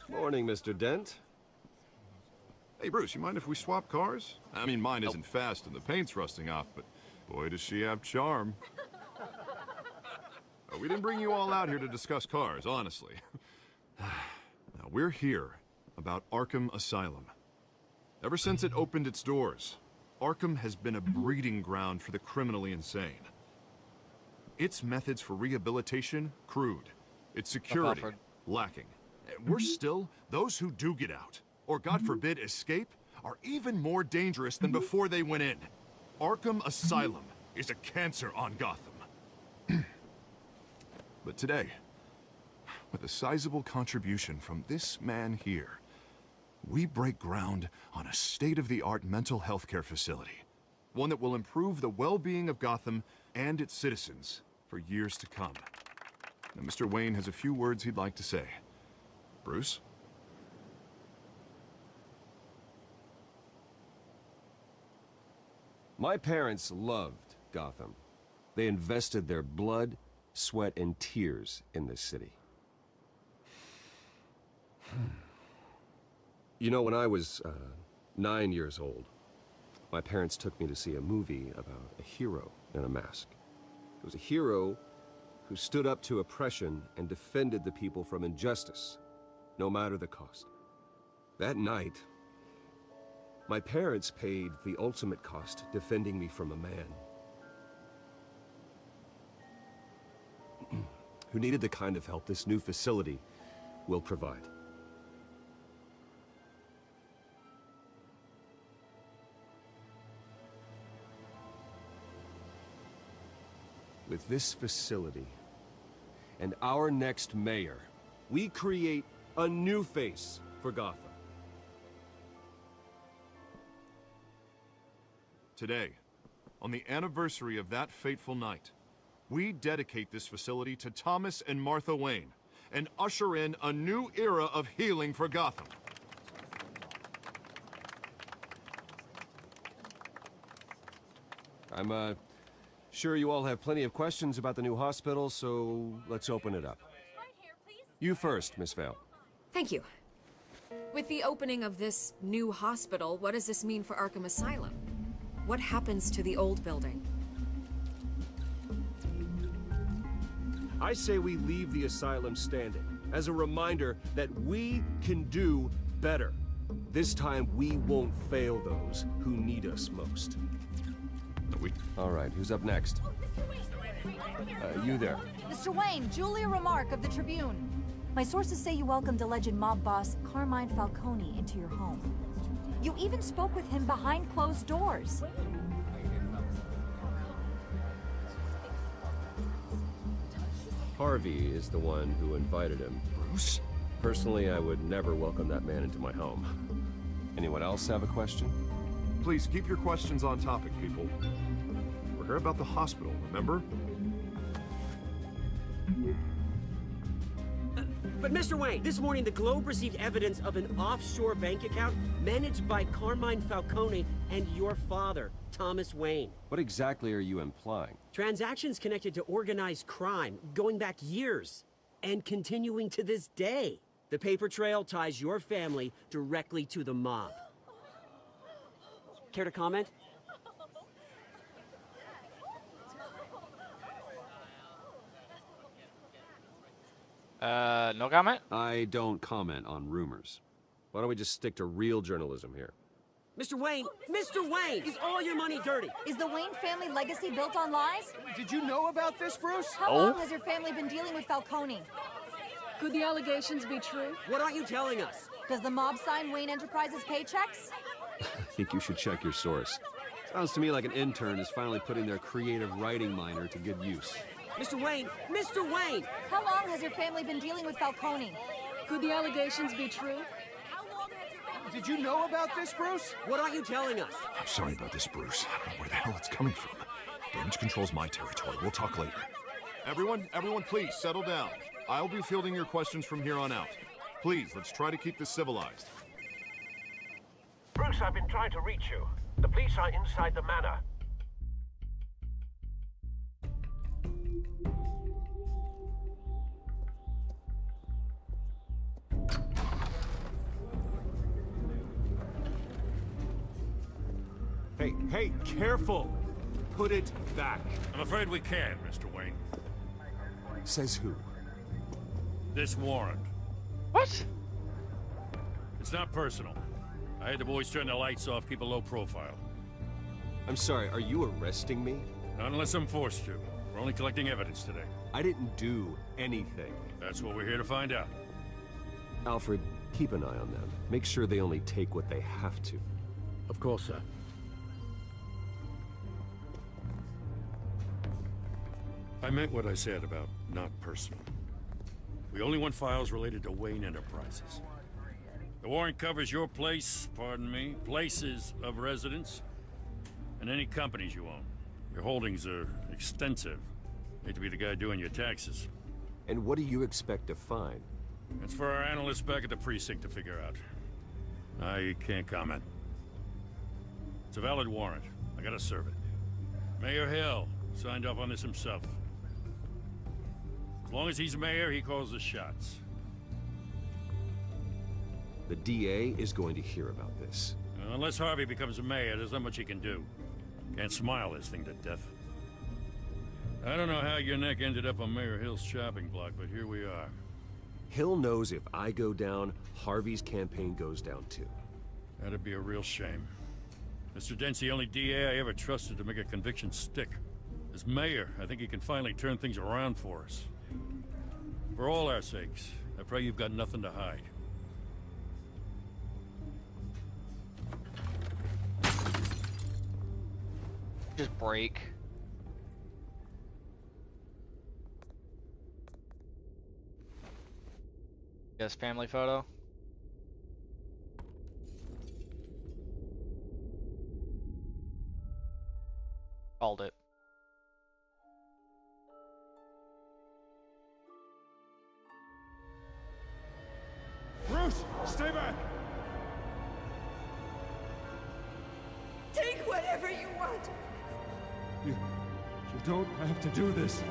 Morning, Mr. Dent. Hey, Bruce, you mind if we swap cars? I mean, mine isn't fast and the paint's rusting off, but boy, does she have charm. We didn't bring you all out here to discuss cars, honestly. Now, we're here about Arkham Asylum. Ever since it opened its doors, Arkham has been a breeding ground for the criminally insane. Its methods for rehabilitation, crude. Its security, lacking. And worse still, those who do get out, or God forbid escape, are even more dangerous than before they went in. Arkham Asylum is a cancer on Gotham. But today, with a sizable contribution from this man here, we break ground on a state-of-the-art mental health care facility. One that will improve the well-being of Gotham and its citizens for years to come. Now, Mr. Wayne has a few words he'd like to say. Bruce? My parents loved Gotham. They invested their blood, sweat, and tears in this city. You know, when I was 9 years old, my parents took me to see a movie about a hero in a mask. It was a hero who stood up to oppression and defended the people from injustice, no matter the cost. That night, my parents paid the ultimate cost defending me from a man who needed the kind of help this new facility will provide. With this facility and our next mayor, we create a new face for Gotham. Today, on the anniversary of that fateful night, we dedicate this facility to Thomas and Martha Wayne and usher in a new era of healing for Gotham. I'm sure you all have plenty of questions about the new hospital, so let's open it up. You first, Miss Vale. Thank you. With the opening of this new hospital, what does this mean for Arkham Asylum? What happens to the old building? I say we leave the asylum standing as a reminder that we can do better. This time we won't fail those who need us most. All right, who's up next? You there. Mr. Wayne, Julia Remark of the Tribune. My sources say you welcomed alleged mob boss Carmine Falcone into your home. You even spoke with him behind closed doors. Harvey is the one who invited him. Bruce? Personally, I would never welcome that man into my home. Anyone else have a question? Please keep your questions on topic, people. We're here about the hospital, remember? But Mr. Wayne, this morning the Globe received evidence of an offshore bank account managed by Carmine Falcone and your father, Thomas Wayne. What exactly are you implying? Transactions connected to organized crime, going back years, and continuing to this day. The paper trail ties your family directly to the mob. Care to comment? No comment? I don't comment on rumors. Why don't we just stick to real journalism here? Mr. Wayne, is all your money dirty? Is the Wayne family legacy built on lies? Did you know about this, Bruce? How long has your family been dealing with Falcone? Could the allegations be true? What aren't you telling us? Does the mob sign Wayne Enterprises paychecks? I think you should check your source. Sounds to me like an intern is finally putting their creative writing minor to good use. Mr. Wayne! How long has your family been dealing with Falcone? Could the allegations be true? Did you know about this, Bruce? What aren't you telling us? I'm sorry about this, Bruce. I don't know where the hell it's coming from. Damage control's my territory. We'll talk later. Everyone, please settle down. I'll be fielding your questions from here on out. Please, let's try to keep this civilized. Bruce, I've been trying to reach you. The police are inside the manor. Hey, careful! Put it back. I'm afraid we can't, Mr. Wayne. Says who? This warrant. What? It's not personal. I had the boys turn the lights off, keep a low profile. I'm sorry, are you arresting me? Not unless I'm forced to. We're only collecting evidence today. I didn't do anything. That's what we're here to find out. Alfred, keep an eye on them. Make sure they only take what they have to. Of course, sir. I meant what I said about not personal. We only want files related to Wayne Enterprises. The warrant covers your place, pardon me, places of residence, and any companies you own. Your holdings are extensive. Hate to be the guy doing your taxes. And what do you expect to find? It's for our analysts back at the precinct to figure out. I can't comment. It's a valid warrant. I gotta serve it. Mayor Hill signed off on this himself. As long as he's mayor, he calls the shots. The DA is going to hear about this. Unless Harvey becomes a mayor, there's not much he can do. Can't smile this thing to death. I don't know how your neck ended up on Mayor Hill's chopping block, but here we are. Hill knows if I go down, Harvey's campaign goes down too. That'd be a real shame. Mr. Dent's the only DA I ever trusted to make a conviction stick. As mayor, I think he can finally turn things around for us. For all our sakes, I pray you've got nothing to hide. Just break. Yes, family photo. Called it. Bruce, stay back! Take whatever you want. You don't have to do this.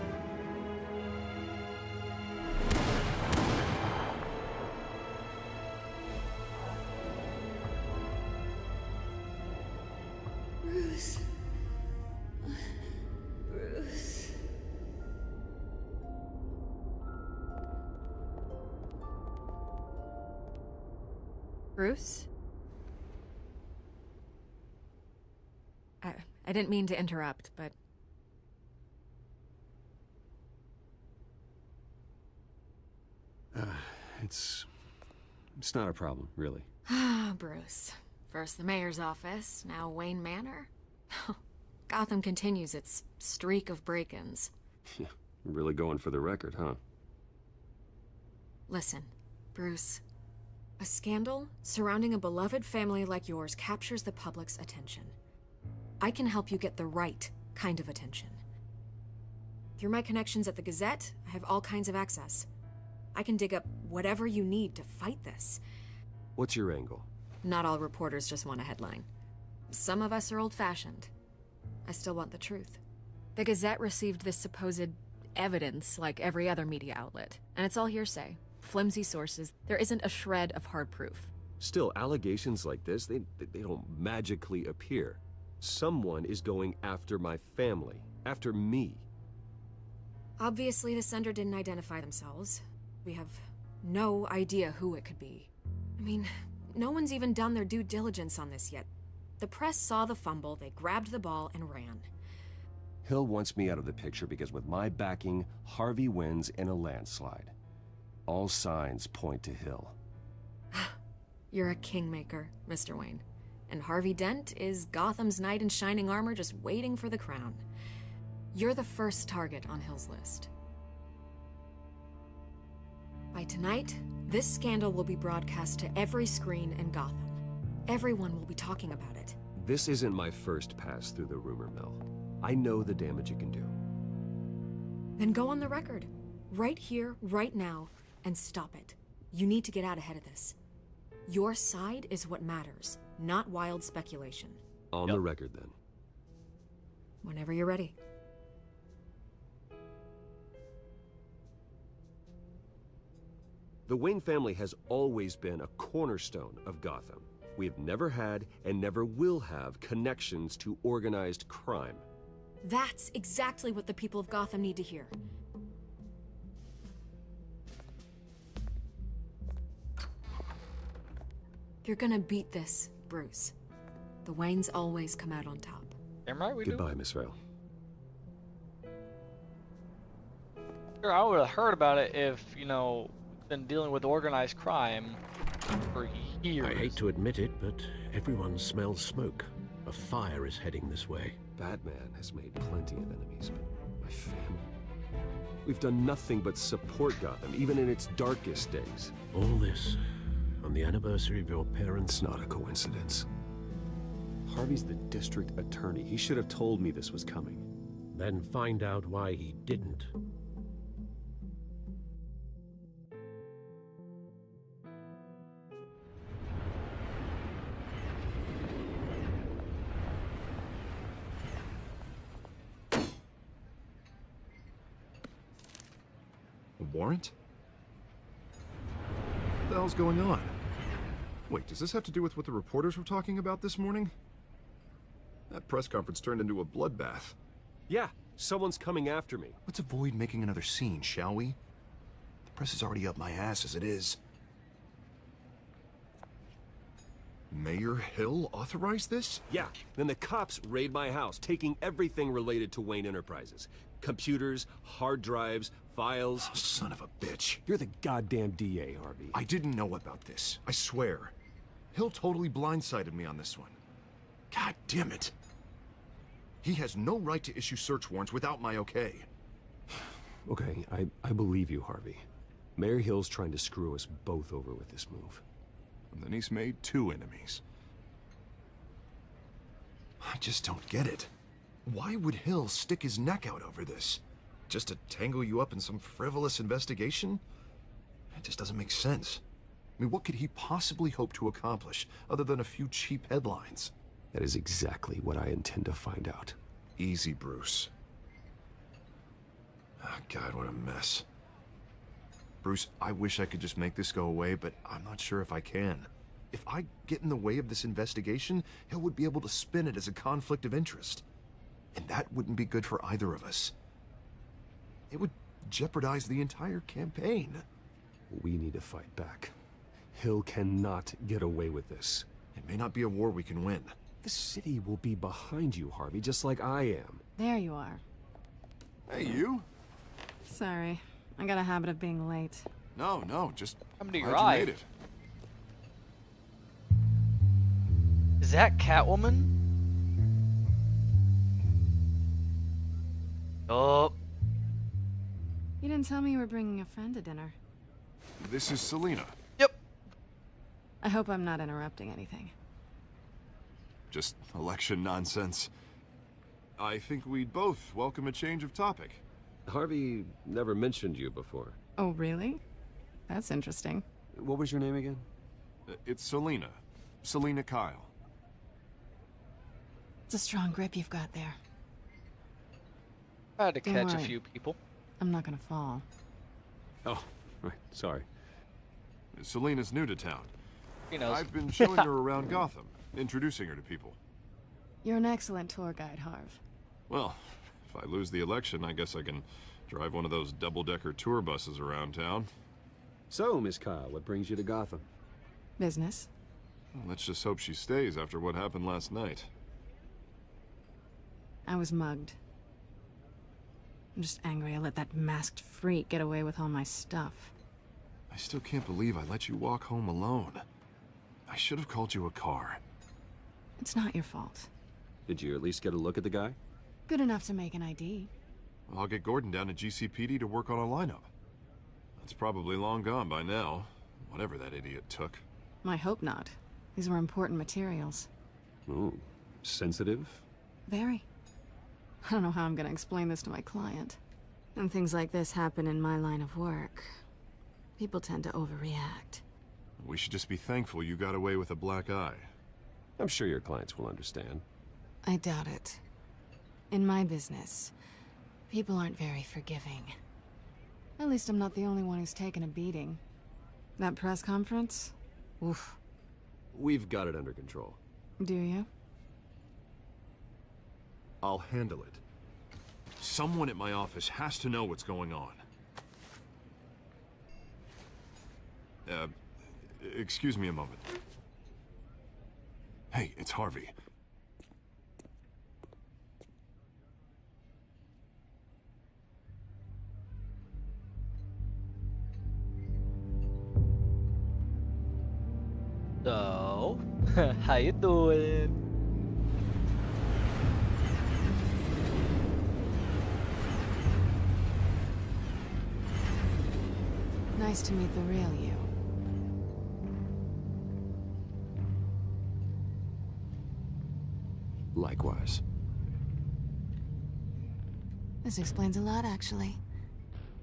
Bruce. Bruce. Bruce? I didn't mean to interrupt, but It's not a problem, really. Ah, Bruce. First the mayor's office, now Wayne Manor. Gotham continues its streak of break-ins. Yeah, really going for the record, huh? Listen, Bruce. A scandal surrounding a beloved family like yours captures the public's attention. I can help you get the right kind of attention. Through my connections at the Gazette, I have all kinds of access. I can dig up whatever you need to fight this. What's your angle? Not all reporters just want a headline. Some of us are old-fashioned. I still want the truth. The Gazette received this supposed evidence like every other media outlet, and it's all hearsay. Flimsy sources. There isn't a shred of hard proof. Still, allegations like this, they don't magically appear. Someone is going after my family, after me. Obviously, the sender didn't identify themselves. We have no idea who it could be. I mean, no one's even done their due diligence on this yet. The press saw the fumble, they grabbed the ball and ran. Hill wants me out of the picture because with my backing, Harvey wins in a landslide. All signs point to Hill. You're a kingmaker, Mr. Wayne. And Harvey Dent is Gotham's knight in shining armor just waiting for the crown. You're the first target on Hill's list. By tonight, this scandal will be broadcast to every screen in Gotham. Everyone will be talking about it. This isn't my first pass through the rumor mill. I know the damage it can do. Then go on the record. Right here, right now, and stop it. You need to get out ahead of this. Your side is what matters, not wild speculation. On the record, then. Whenever you're ready. The Wayne family has always been a cornerstone of Gotham. We have never had and never will have connections to organized crime. That's exactly what the people of Gotham need to hear. You're gonna beat this, Bruce. The Waynes always come out on top. Damn right we do. Goodbye, Miss Vale. Sure, I would have heard about it if, been dealing with organized crime for years. I hate to admit it, but everyone smells smoke. A fire is heading this way. Batman has made plenty of enemies, but my family... We've done nothing but support Gotham, even in its darkest days. All this on the anniversary of your parents'... It's not a coincidence. Harvey's the district attorney. He should have told me this was coming. Then find out why he didn't. Warrant? What the hell's going on? Wait, does this have to do with what the reporters were talking about this morning? That press conference turned into a bloodbath. Yeah, someone's coming after me. Let's avoid making another scene, shall we? The press is already up my ass as it is. Mayor Hill authorized this? Yeah, then the cops raid my house, taking everything related to Wayne Enterprises. Computers, hard drives, files. Oh, son of a bitch. You're the goddamn DA, Harvey. I didn't know about this. I swear. Hill totally blindsided me on this one. God damn it. He has no right to issue search warrants without my okay. Okay, I believe you, Harvey. Mayor Hill's trying to screw us both over with this move. And then he's made 2 enemies. I just don't get it. Why would Hill stick his neck out over this? Just to tangle you up in some frivolous investigation? It just doesn't make sense. I mean, what could he possibly hope to accomplish other than a few cheap headlines? That is exactly what I intend to find out. Easy, Bruce. Oh, God, what a mess. Bruce, I wish I could just make this go away, but I'm not sure if I can. If I get in the way of this investigation, Hill would be able to spin it as a conflict of interest. And that wouldn't be good for either of us. It would jeopardize the entire campaign. We need to fight back. Hill cannot get away with this. It may not be a war we can win. The city will be behind you, Harvey, just like I am. There you are. Hey, you. Sorry. I got a habit of being late. No, just come to glad your you eye. made it. Is that Catwoman? Oh. You didn't tell me you were bringing a friend to dinner. This is Selina. I hope I'm not interrupting anything. Just election nonsense. I think we'd both welcome a change of topic. Harvey never mentioned you before. Oh, really? That's interesting. What was your name again? It's Selina. Selina Kyle. It's a strong grip you've got there. I had to Don't catch a worry. few people. I'm not gonna fall. Oh, right. Sorry. Selina's new to town. He knows. I've been showing her around Gotham, introducing her to people. You're an excellent tour guide, Harv. Well, if I lose the election, I guess I can drive one of those double-decker tour buses around town. So, Miss Kyle, what brings you to Gotham? Business. Well, let's just hope she stays after what happened last night. I was mugged. I'm just angry I let that masked freak get away with all my stuff. I still can't believe I let you walk home alone. I should have called you a car. It's not your fault. Did you at least get a look at the guy? Good enough to make an ID. I'll get Gordon down to GCPD to work on a lineup. That's probably long gone by now, whatever that idiot took. I hope not. These were important materials. Ooh, sensitive? Very. I don't know how I'm gonna explain this to my client. When things like this happen in my line of work, people tend to overreact. We should just be thankful you got away with a black eye. I'm sure your clients will understand. I doubt it. In my business, people aren't very forgiving. At least I'm not the only one who's taken a beating. That press conference? Oof. We've got it under control. Do you? I'll handle it. Someone at my office has to know what's going on. Excuse me a moment. Hey, it's Harvey. So, how you doing? Nice to meet the real you. Likewise. This explains a lot, actually.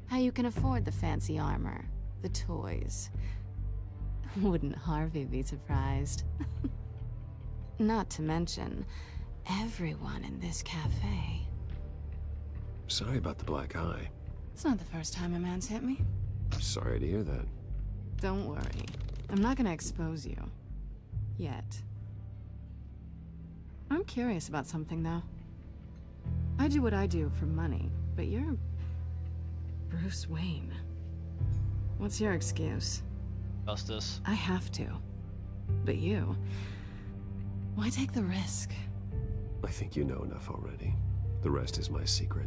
How you can afford the fancy armor, the toys. Wouldn't Harvey be surprised? Not to mention, everyone in this cafe. Sorry about the black eye. It's not the first time a man's hit me. I'm sorry to hear that. Don't worry. I'm not gonna expose you. Yet. I'm curious about something, though. I do what I do for money, but you're... Bruce Wayne. What's your excuse? Justice. I have to. But you... Why take the risk? I think you know enough already. The rest is my secret.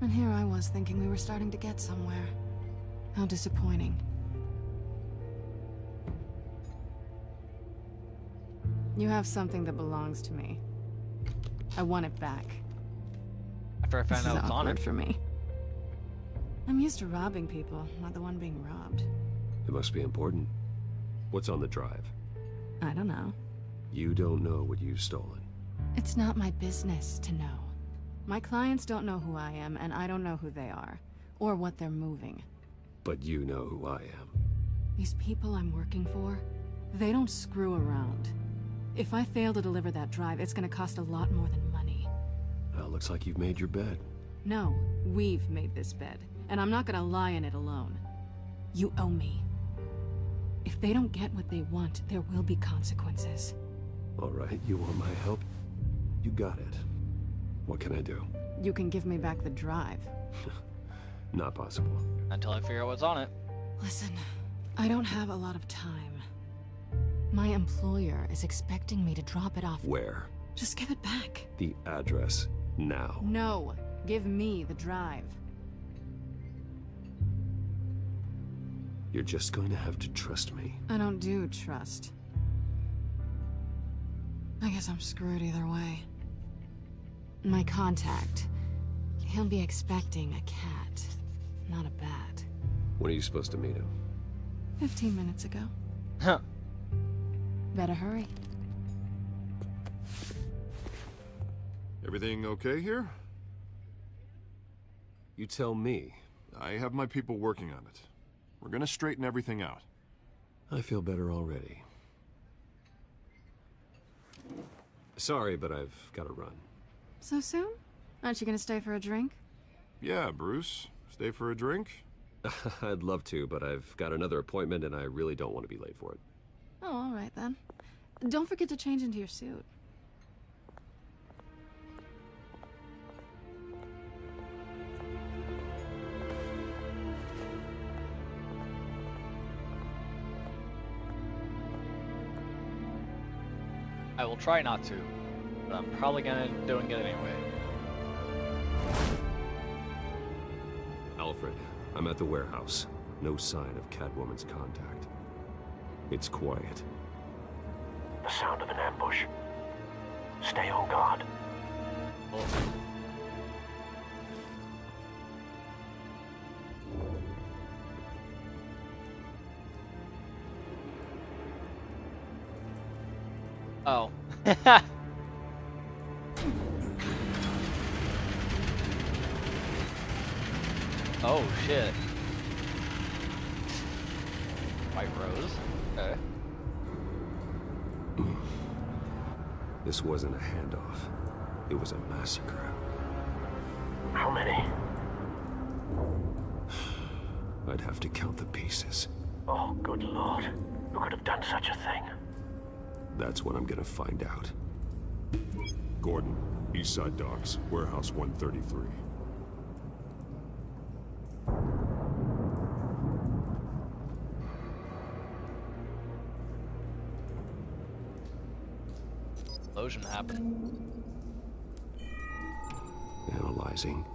And here I was thinking we were starting to get somewhere. How disappointing. You have something that belongs to me. I want it back. After I found This out is it's on awkward it. for me. I'm used to robbing people, not the one being robbed. It must be important. What's on the drive? I don't know. You don't know what you've stolen. It's not my business to know. My clients don't know who I am, and I don't know who they are, or what they're moving. But you know who I am. These people I'm working for, they don't screw around. If I fail to deliver that drive, it's gonna cost a lot more than money. Well, looks like you've made your bed. No, we've made this bed, and I'm not gonna lie in it alone. You owe me. If they don't get what they want, there will be consequences. All right, you want my help? You got it. What can I do? You can give me back the drive. Not possible. Until I figure out what's on it. Listen, I don't have a lot of time. My employer is expecting me to drop it off. Where? Just give it back. The address, now. No, give me the drive. You're just going to have to trust me. I don't do trust. I guess I'm screwed either way. My contact. He'll be expecting a cat, not a bat. When are you supposed to meet him? 15 minutes ago. Huh. Better hurry. Everything okay here? You tell me. I have my people working on it. We're gonna straighten everything out. I feel better already. Sorry, but I've got to run. So soon? Aren't you gonna stay for a drink? Yeah, Bruce. Stay for a drink? I'd love to, but I've got another appointment and I really don't want to be late for it. Oh, all right then. Don't forget to change into your suit. I will try not to, but I'm probably gonna doing it anyway. Alfred, I'm at the warehouse. No sign of Catwoman's contact. It's quiet. The sound of an ambush. Stay on guard. Oh. Oh shit. White Rose? Okay. This wasn't a handoff. It was a massacre. How many? I'd have to count the pieces. Oh, good lord. Who could have done such a thing? That's what I'm gonna find out. Gordon, Eastside Docks, Warehouse 133. Explosion happened. Analyzing.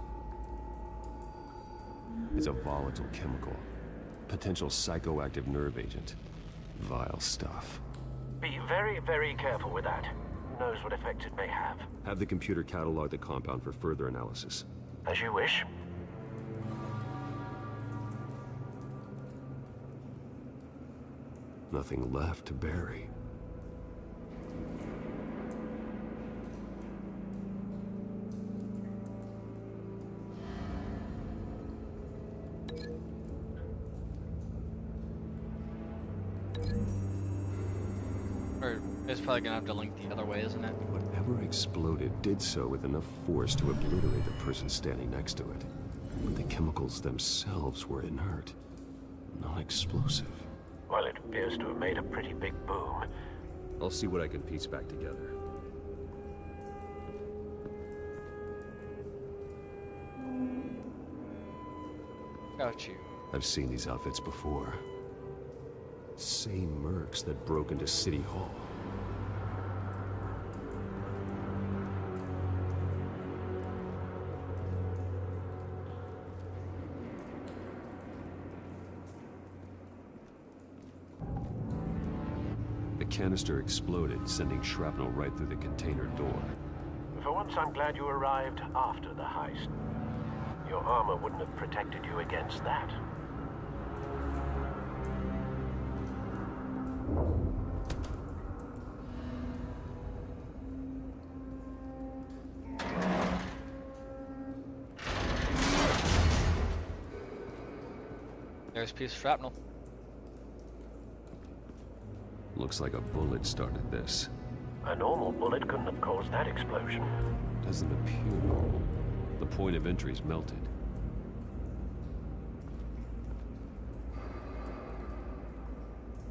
It's a volatile chemical. Potential psychoactive nerve agent. Vile stuff. Be very, very careful with that. Who knows what effects it may have. Have the computer catalog the compound for further analysis. As you wish. Nothing left to bury. Or it's probably gonna have to link the other way, isn't it? Whatever exploded did so with enough force to obliterate the person standing next to it. But the chemicals themselves were inert, non-explosive. Well, it appears to have made a pretty big boom. I'll see what I can piece back together. Got you. I've seen these outfits before. Same mercs that broke into City Hall. The canister exploded, sending shrapnel right through the container door. For once, I'm glad you arrived after the heist. Your armor wouldn't have protected you against that. There's a piece of shrapnel. Looks like a bullet started this. A normal bullet couldn't have caused that explosion. Doesn't appear normal. The point of entry's melted.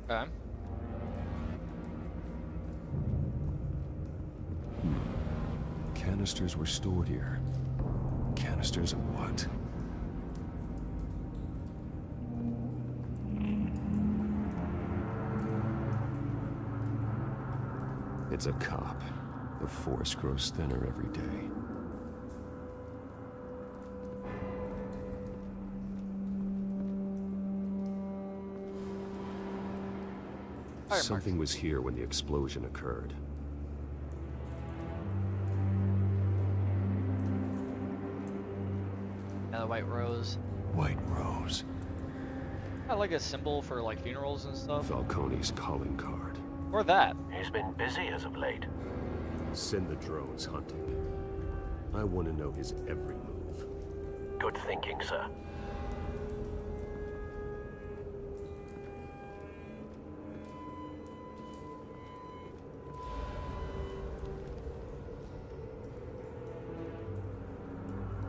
Okay. Canisters were stored here. Canisters of what? It's a cop. The force grows thinner every day. Mark. Something was here when the explosion occurred. Another white rose. White rose. I like a symbol for like funerals and stuff. Falcone's calling card. Or that. He's been busy as of late. Send the drones hunting. I want to know his every move. Good thinking, sir.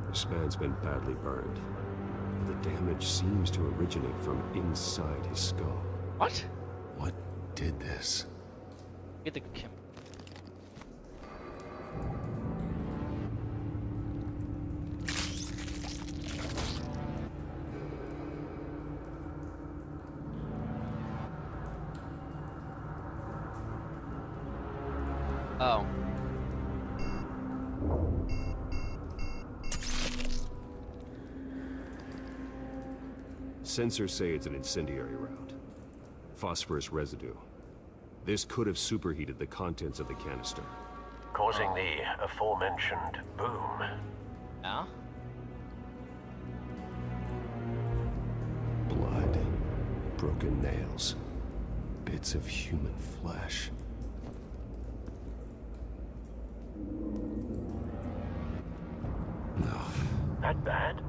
This man's been badly burned. The damage seems to originate from inside his skull. What? What did this? Get the Kim. Oh. Sensors say it's an incendiary round. Phosphorus residue. This could have superheated the contents of the canister. Causing the aforementioned boom. Yeah? Blood. Broken nails. Bits of human flesh. No. That bad?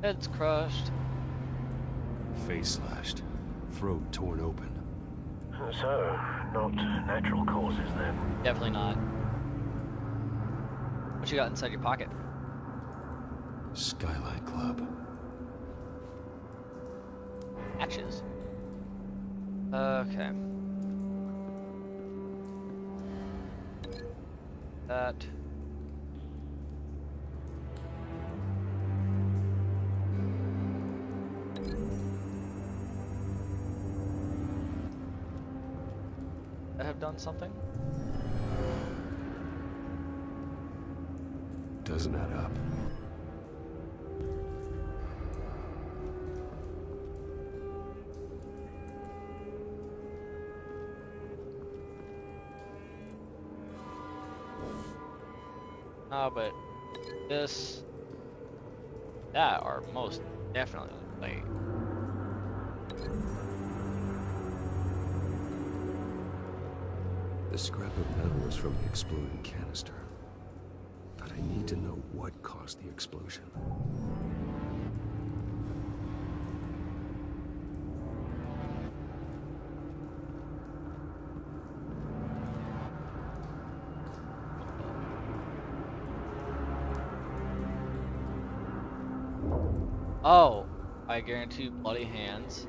Head's crushed. Face slashed. Throat torn open. So, not natural causes then. Definitely not. What you got inside your pocket? Skylight Club. Matches. Okay. That. That have done something? Doesn't add up. But this, that are most definitely like. The scrap of metal is from the exploding canister. But I need to know what caused the explosion. Oh, I guarantee bloody hands.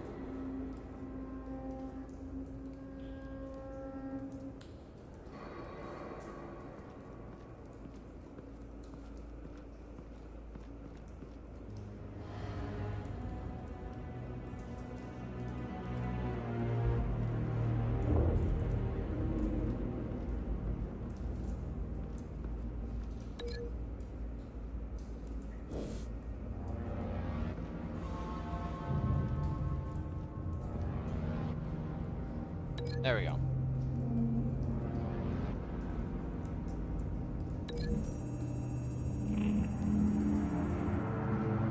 There we go.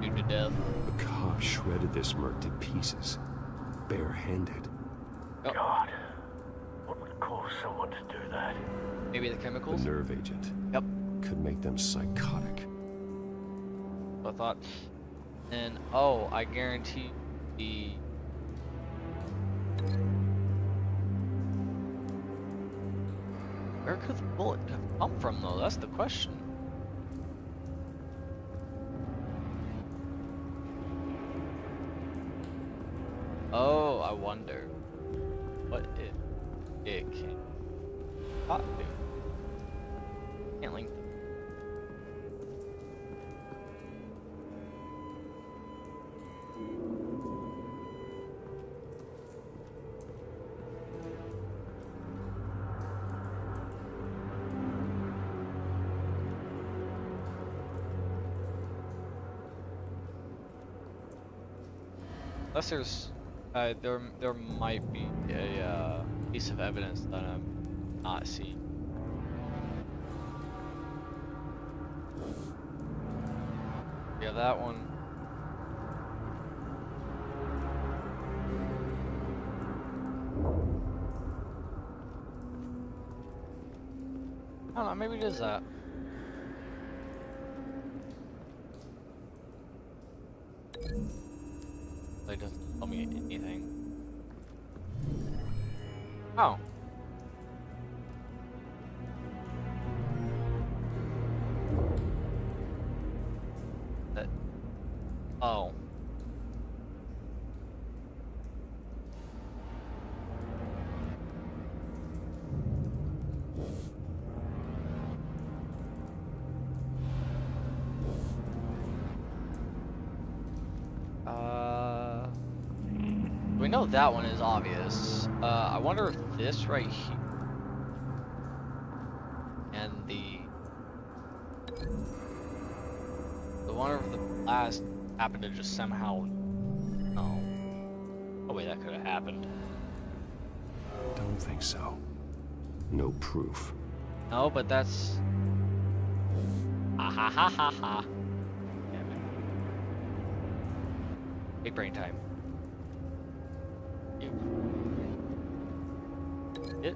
Shoot to death. The cop shredded this merc to pieces. Barehanded. Oh. God. What would cause someone to do that? Maybe the chemicals? The nerve agent. Yep. Could make them psychotic. I thought. And oh, I guarantee the. Where could the bullet have come from, though? That's the question. Oh, I wonder what it can not do. Can't link. Unless there's There might be a piece of evidence that I'm not seeing. Yeah, that one. I don't know, maybe it is that. It doesn't tell me anything. Oh. Oh. We know that one is obvious. I wonder if this right here and the one of the last happened to just somehow. Oh. Oh wait, that could have happened. Don't think so. No proof. No, but that's. Ha ha ha ha ha. Damn it. Big brain time. It.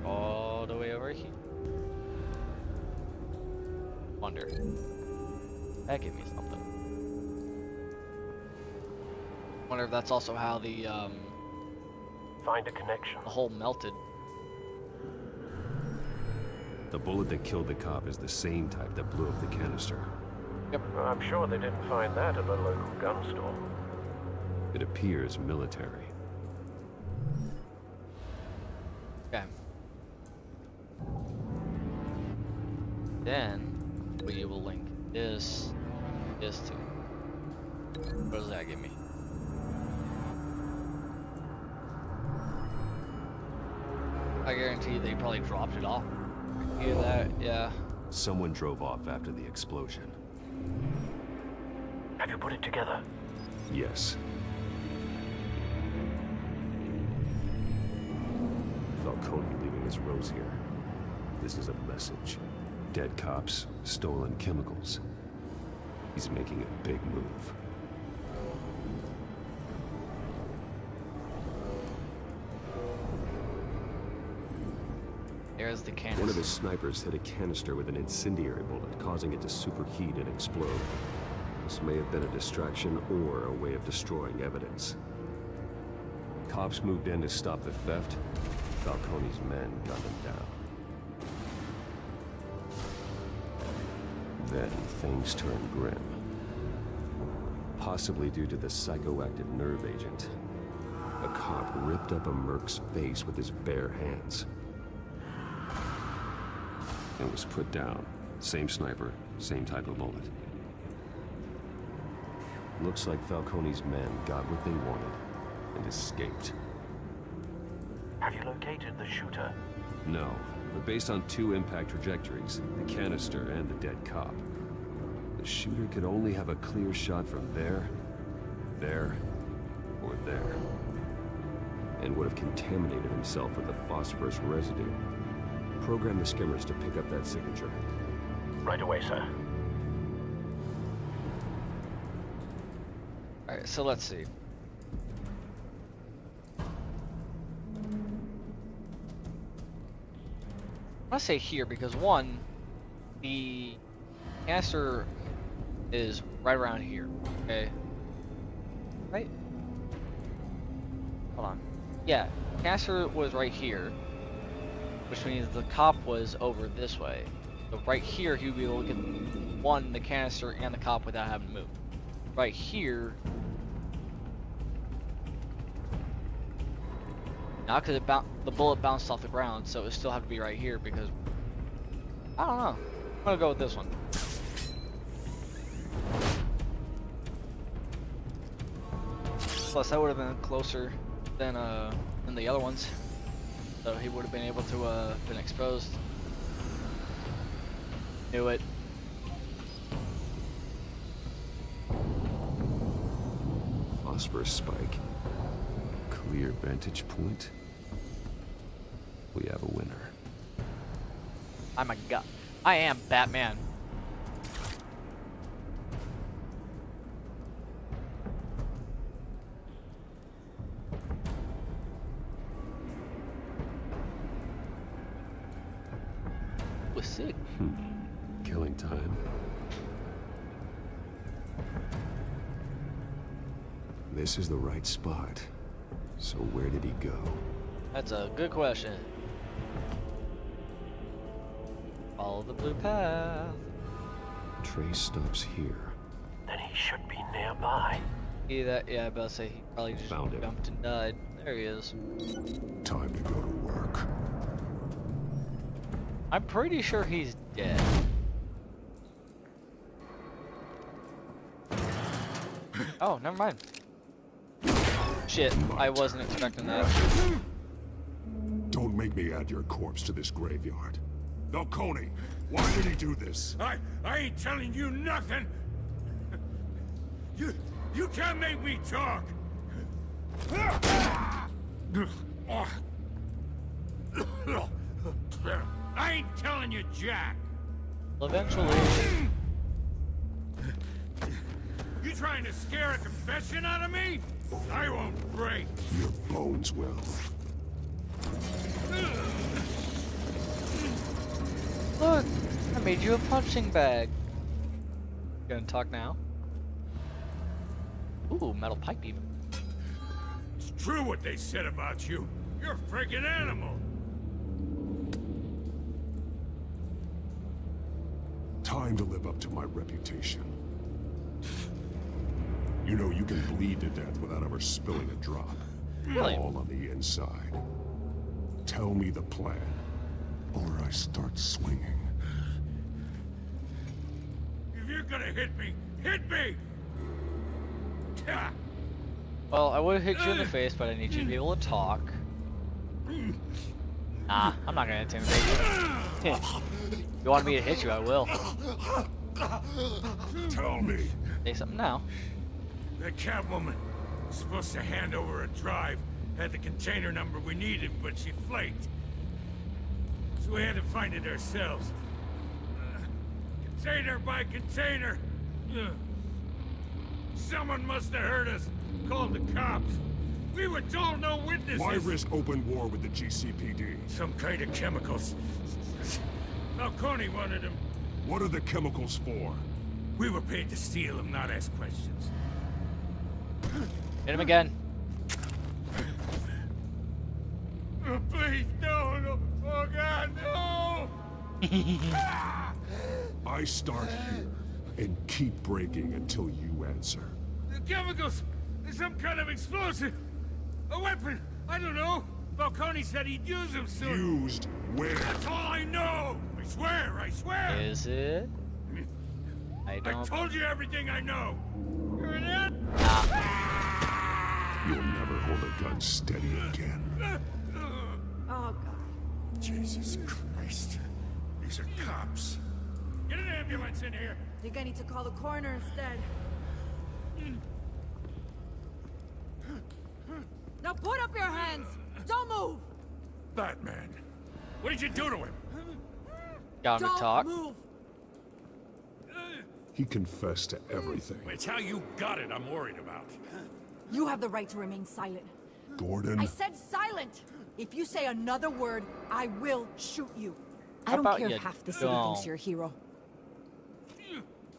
All the way over here. Wonder. That gave me something. Wonder if that's also how the Find a connection. the hole melted. The bullet that killed the cop is the same type that blew up the canister. Yep. Well, I'm sure they didn't find that at the local gun store. It appears military. Okay. Then we will link this to. What does that give me? I guarantee they probably dropped it off. Hear that? Yeah. Someone drove off after the explosion. Have you put it together? Yes. Falcone leaving his rose here. This is a message. Dead cops, stolen chemicals. He's making a big move. There's the canister. One of his snipers hit a canister with an incendiary bullet, causing it to superheat and explode. This may have been a distraction or a way of destroying evidence. Cops moved in to stop the theft. Falcone's men gunned him down. Then things turned grim. Possibly due to the psychoactive nerve agent. A cop ripped up a merc's face with his bare hands. And was put down. Same sniper, same type of bullet. Looks like Falcone's men got what they wanted and escaped. Have you located the shooter? No, but based on two impact trajectories, the canister and the dead cop, the shooter could only have a clear shot from there, or there, and would have contaminated himself with the phosphorus residue. Program the skimmers to pick up that signature. Right away, sir. Alright, so let's see. I say here because one, the canister is right around here, okay? Right? Hold on. Yeah, canister was right here, which means the cop was over this way. So right here, he would be able to get one, the canister, and the cop without having to move. Right here, not because the bullet bounced off the ground, so it would still have to be right here because I don't know. I'm gonna go with this one. Plus, that would have been closer than the other ones, so he would have been able to been exposed. Knew it. phosphorus spike. Clear vantage point. We have a winner. Oh my god. I am Batman. Was sick. Killing time. This is the right spot. So where did he go? That's a good question. Follow the blue path. Trace stops here. Then he should be nearby. Yeah, I about to say he probably just Found him. jumped and died. There he is. Time to go to work. I'm pretty sure he's dead. Oh, never mind. Shit, I wasn't expecting that. Don't make me add your corpse to this graveyard. Falcone, why did he do this? I ain't telling you nothing. You can't make me talk. I ain't telling you jack. Eventually. You trying to scare a confession out of me? I won't break. Your bones will. Look, I made you a punching bag. Gonna talk now? Ooh, metal pipe even. It's true what they said about you. You're a freaking animal. Time to live up to my reputation. You know you can bleed to death without ever spilling a drop. Really? All on the inside. Tell me the plan, or I start swinging. If you're gonna hit me, hit me! Well, I would have hit you in the face, but I need you to be able to talk. Nah, I'm not gonna intimidate you. You want me to hit you, I will. Tell me. Say something now. That Catwoman was supposed to hand over a drive, had the container number we needed, but she flaked. So we had to find it ourselves. Container by container. Someone must have heard us. Called the cops. We were told no witnesses. Why risk open war with the GCPD? Some kind of chemicals. Falcone wanted them. What are the chemicals for? We were paid to steal them, not ask questions. Hit him again. Oh, please, no. Oh, God, no! I start here and keep breaking until you answer. The chemicals! There's some kind of explosive! A weapon! I don't know! Falcone said he'd use them soon! Used where? That's all I know! I swear! Is it? I I don't. told you everything I know! You're an ad? You'll never hold a gun steady again. Oh, God. Jesus Christ. These are cops. Get an ambulance in here! Think I need to call the coroner instead. Now put up your hands! Don't move! Batman. What did you do to him? Got him to talk. Move! He confessed to everything. It's how you got it I'm worried about. You have the right to remain silent. Gordon. I said silent! If you say another word, I will shoot you. I How don't about care you if half the city don't? thinks you're a hero.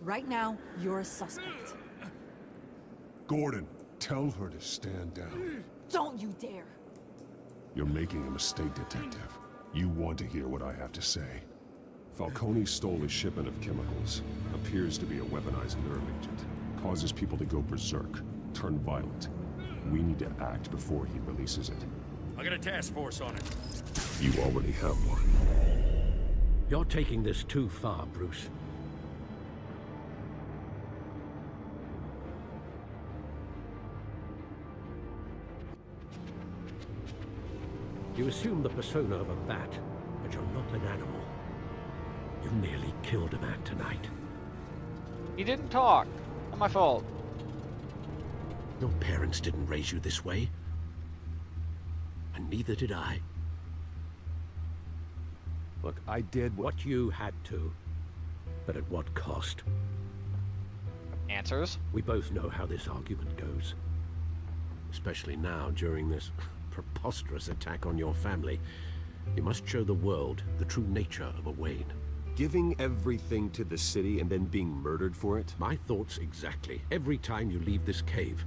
Right now, you're a suspect. Gordon, tell her to stand down. Don't you dare! You're making a mistake, Detective. You want to hear what I have to say. Falcone stole a shipment of chemicals. Appears to be a weaponized nerve agent. Causes people to go berserk, turn violent. We need to act before he releases it. I got a task force on it. You already have one. You're taking this too far, Bruce. You assume the persona of a bat, but you're not an animal. You nearly killed a man tonight. He didn't talk. Not my fault. Your parents didn't raise you this way. And neither did I. Look, I did what you had to. But at what cost? Answers? We both know how this argument goes. Especially now, during this preposterous attack on your family. You must show the world the true nature of a Wayne. Giving everything to the city and then being murdered for it? My thoughts exactly. Every time you leave this cave.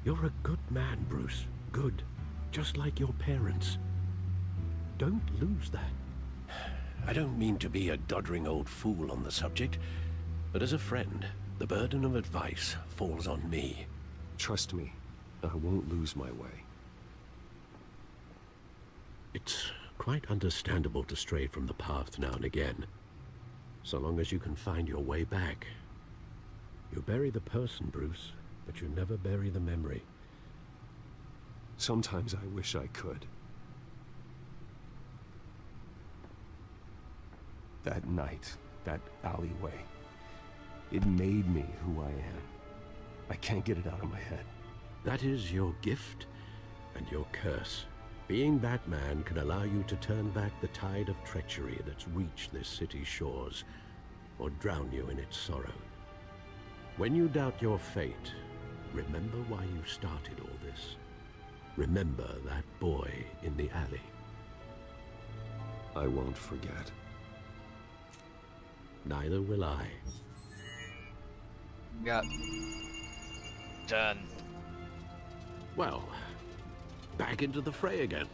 You're a good man, Bruce. Good. Just like your parents. Don't lose that. I don't mean to be a doddering old fool on the subject, but as a friend, the burden of advice falls on me. Trust me, I won't lose my way. It's quite understandable to stray from the path now and again, so long as you can find your way back. You bury the person, Bruce, but you never bury the memory. Sometimes I wish I could. That night, that alleyway, it made me who I am. I can't get it out of my head. That is your gift and your curse. Being Batman can allow you to turn back the tide of treachery that's reached this city's shores, or drown you in its sorrow. When you doubt your fate, remember why you started all this. Remember that boy in the alley. I won't forget. Neither will I. Got done. Well, back into the fray again.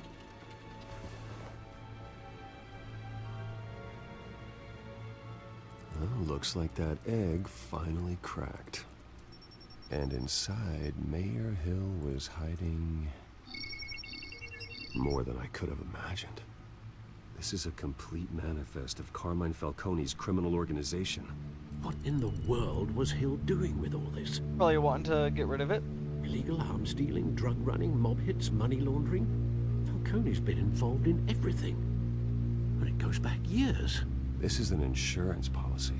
Well, looks like that egg finally cracked. And inside, Mayor Hill was hiding more than I could have imagined. This is a complete manifest of Carmine Falcone's criminal organization. What in the world was Hill doing with all this? Probably wanting to get rid of it. Illegal arms dealing, drug running, mob hits, money laundering. Falcone's been involved in everything. And it goes back years. This is an insurance policy.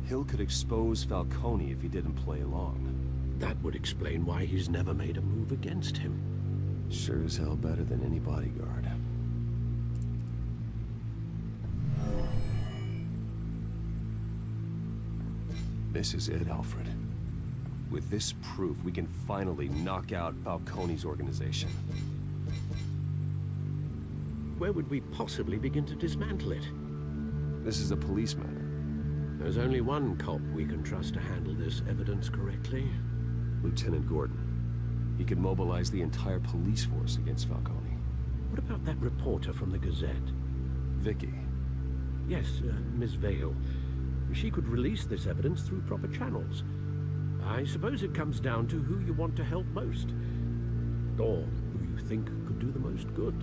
Hill could expose Falcone if he didn't play along. That would explain why he's never made a move against him. Sure as hell better than any bodyguard. This is it, Alfred. With this proof, we can finally knock out Falcone's organization. Where would we possibly begin to dismantle it? This is a police matter. There's only one cop we can trust to handle this evidence correctly. Lieutenant Gordon. He can mobilize the entire police force against Falcone. What about that reporter from the Gazette? Vicky. Yes, Miss Vale. She could release this evidence through proper channels. I suppose it comes down to who you want to help most. Or who you think could do the most good.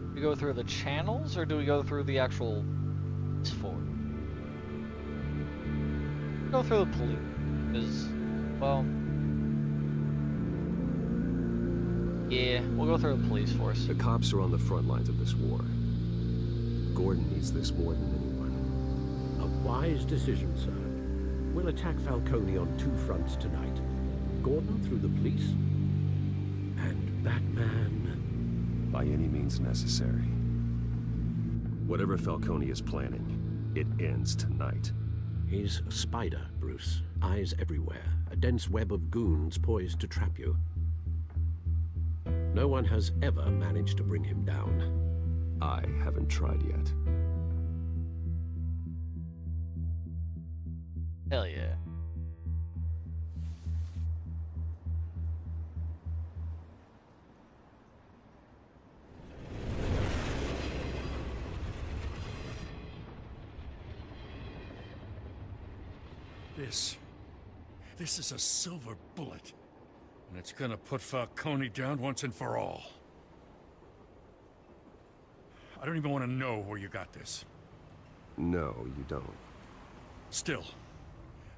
Do we go through the channels, or do we go through the actual force? Go through the police, because, well, yeah, we'll go through the police force. The cops are on the front lines of this war. Gordon needs this more than anyone. A wise decision, sir. We'll attack Falcone on two fronts tonight. Gordon through the police, and Batman by any means necessary. Whatever Falcone is planning, it ends tonight. He's a spider, Bruce. Eyes everywhere. A dense web of goons poised to trap you. No one has ever managed to bring him down. I haven't tried yet. Hell yeah. This is a silver bullet. And it's gonna put Falcone down once and for all. I don't even want to know where you got this. No, you don't. Still,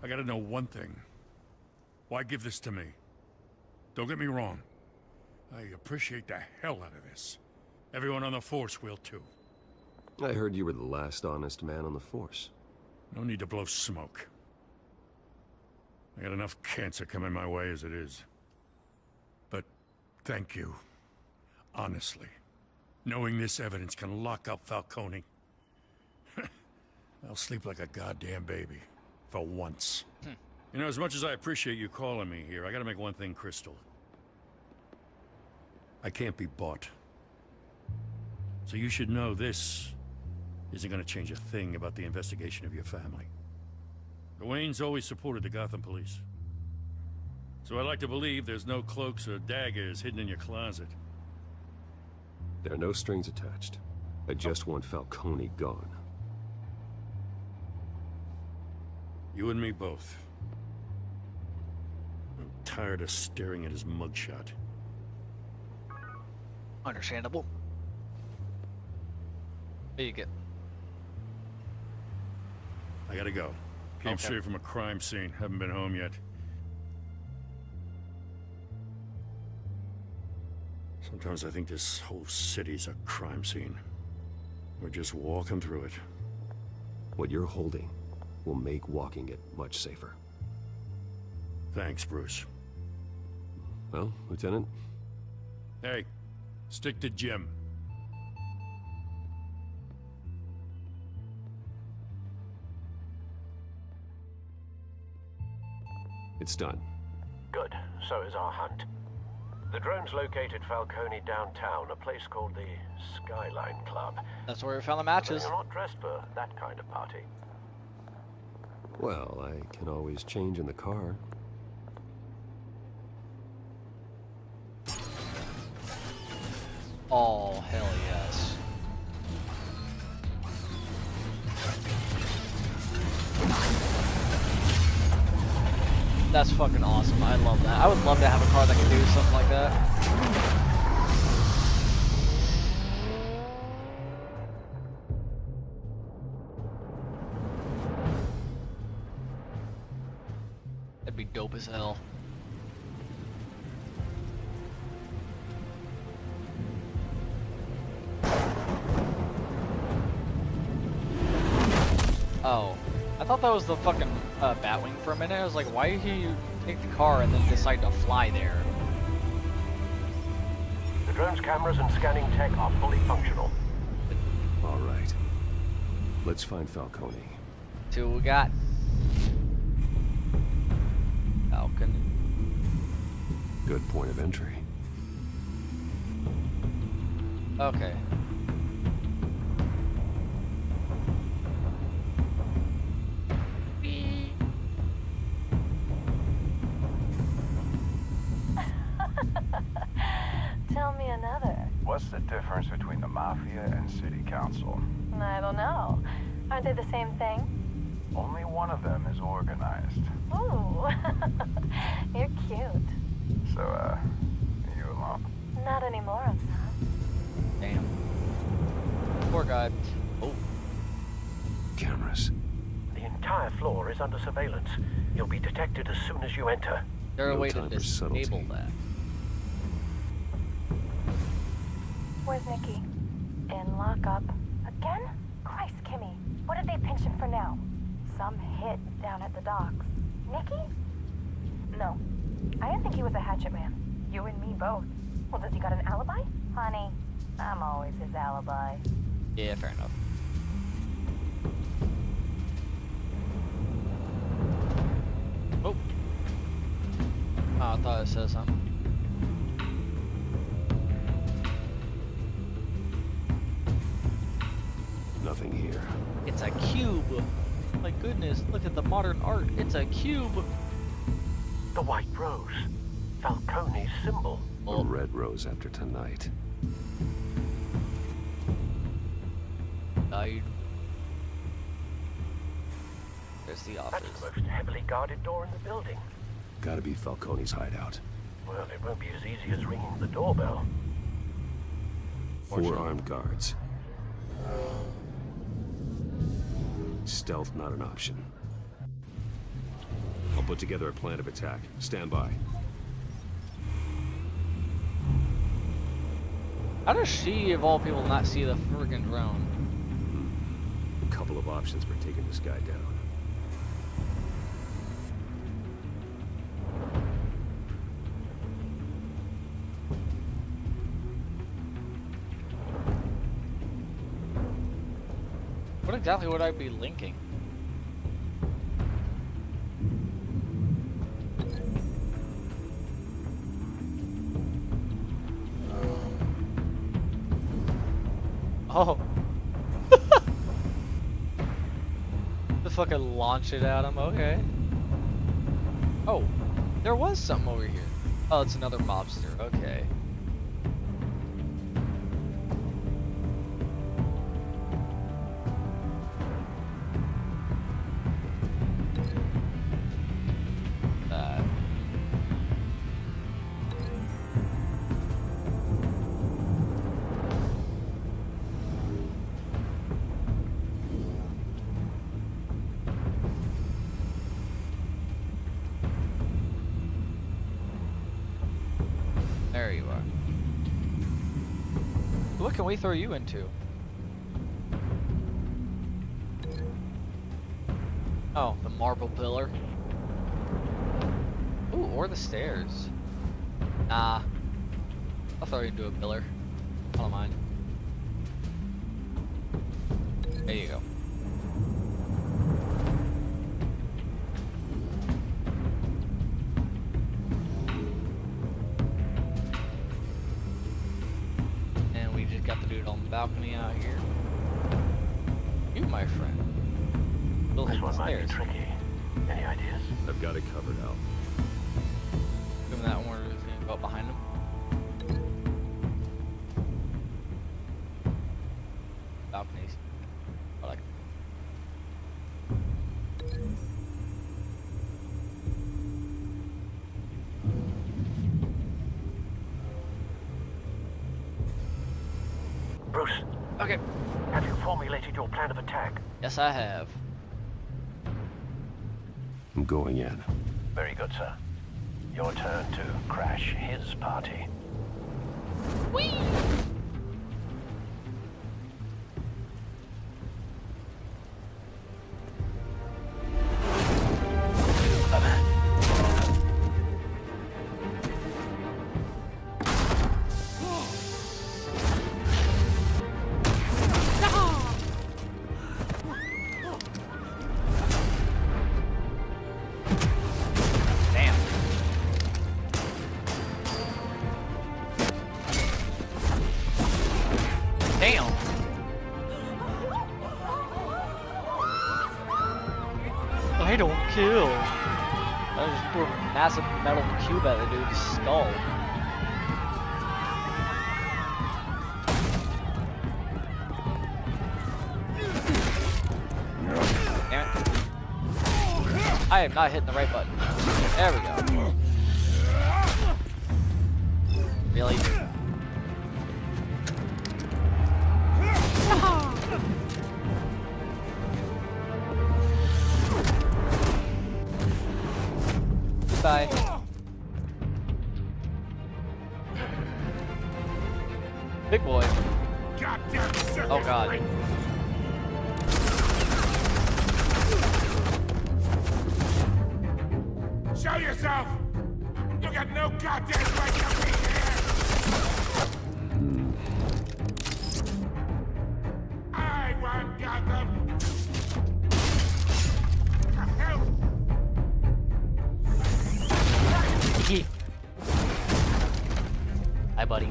I gotta know one thing. Why give this to me? Don't get me wrong. I appreciate the hell out of this. Everyone on the force will too. I heard you were the last honest man on the force. No need to blow smoke. I got enough cancer coming my way as it is. But thank you. Honestly. Knowing this evidence can lock up Falcone. I'll sleep like a goddamn baby. For once. You know, as much as I appreciate you calling me here, I gotta make one thing crystal. I can't be bought. So you should know this isn't gonna change a thing about the investigation of your family. The Waynes always supported the Gotham police. So I like to believe there's no cloaks or daggers hidden in your closet. There are no strings attached. I just want Falcone gone. You and me both. I'm tired of staring at his mugshot. Understandable. There you go. I gotta go. Came straight from a crime scene. Haven't been home yet. Sometimes I think this whole city's a crime scene. We're just walking through it. What you're holding will make walking it much safer. Thanks, Bruce. Well, Lieutenant? Hey, stick to Jim. It's done. Good. So is our hunt. The drone's located Falcone downtown, a place called the Skyline Club. That's where we found the matches. You're not dressed for that kind of party. Well, I can always change in the car. Oh, hell yes. That's fucking awesome. I love that. I would love to have a car that can do something like that. That'd be dope as hell. Oh, I thought that was the fucking Batwing for a minute. I was like, why did he take the car and then decide to fly there? The drone's cameras and scanning tech are fully functional. All right. Let's find Falcone. See what we got. Falcon. Good point of entry. Okay. Tell me another. What's the difference between the Mafia and City Council? I don't know. Aren't they the same thing? Only one of them is organized. Ooh. You're cute. So, are you alone? Not anymore, I'm not. Damn. Poor guy. Oh. Cameras. The entire floor is under surveillance. You'll be detected as soon as you enter. Is there a way to disable that? Where's Nikki? In lockup. Again? Christ, Kimmy. What did they pinch him for now? Some hit down at the docks. Nikki? No. I didn't think he was a hatchet man. You and me both. Well, does he got an alibi? Honey, I'm always his alibi. Yeah, fair enough. Oh. Oh, I thought it said something. Nothing here. It's a cube. My goodness, look at the modern art. It's a cube. The white rose. Falcone's symbol. A red rose after tonight. Died. There's the office. That's the most heavily guarded door in the building. Gotta be Falcone's hideout. Well, it won't be as easy as ringing the doorbell. 4 armed guards. Stealth not an option. I'll put together a plan of attack. Stand by. How does she, of all people, not see the friggin' drone? A couple of options for taking this guy down. What exactly would I be linking? Oh. Just fucking launch it at him, okay. Oh, there was something over here. Oh, it's another mobster, okay. There you are. What can we throw you into? Oh, the marble pillar. Ooh, or the stairs. Nah. I'll throw you into a pillar. I don't mind. There you go. And we just got the dude on the balcony out here. You, my friend. This one might be tricky. Any ideas? I've got it covered out. Doing that one where it's gonna go up behind him. Balconies. I like it. Bruce. Okay. Have you formulated your plan of attack? Yes, I have. I'm going in. Very good, sir. Your turn to crash his party. Whee! Damn. I don't kill. I just threw a massive metal cube at the dude's skull. Damn it. I am not hitting the right button. There we go. Really? Bye. Big boy. Oh god. Show yourself! You got no goddamn right to be here! I want Gotham! Help! Hi, buddy.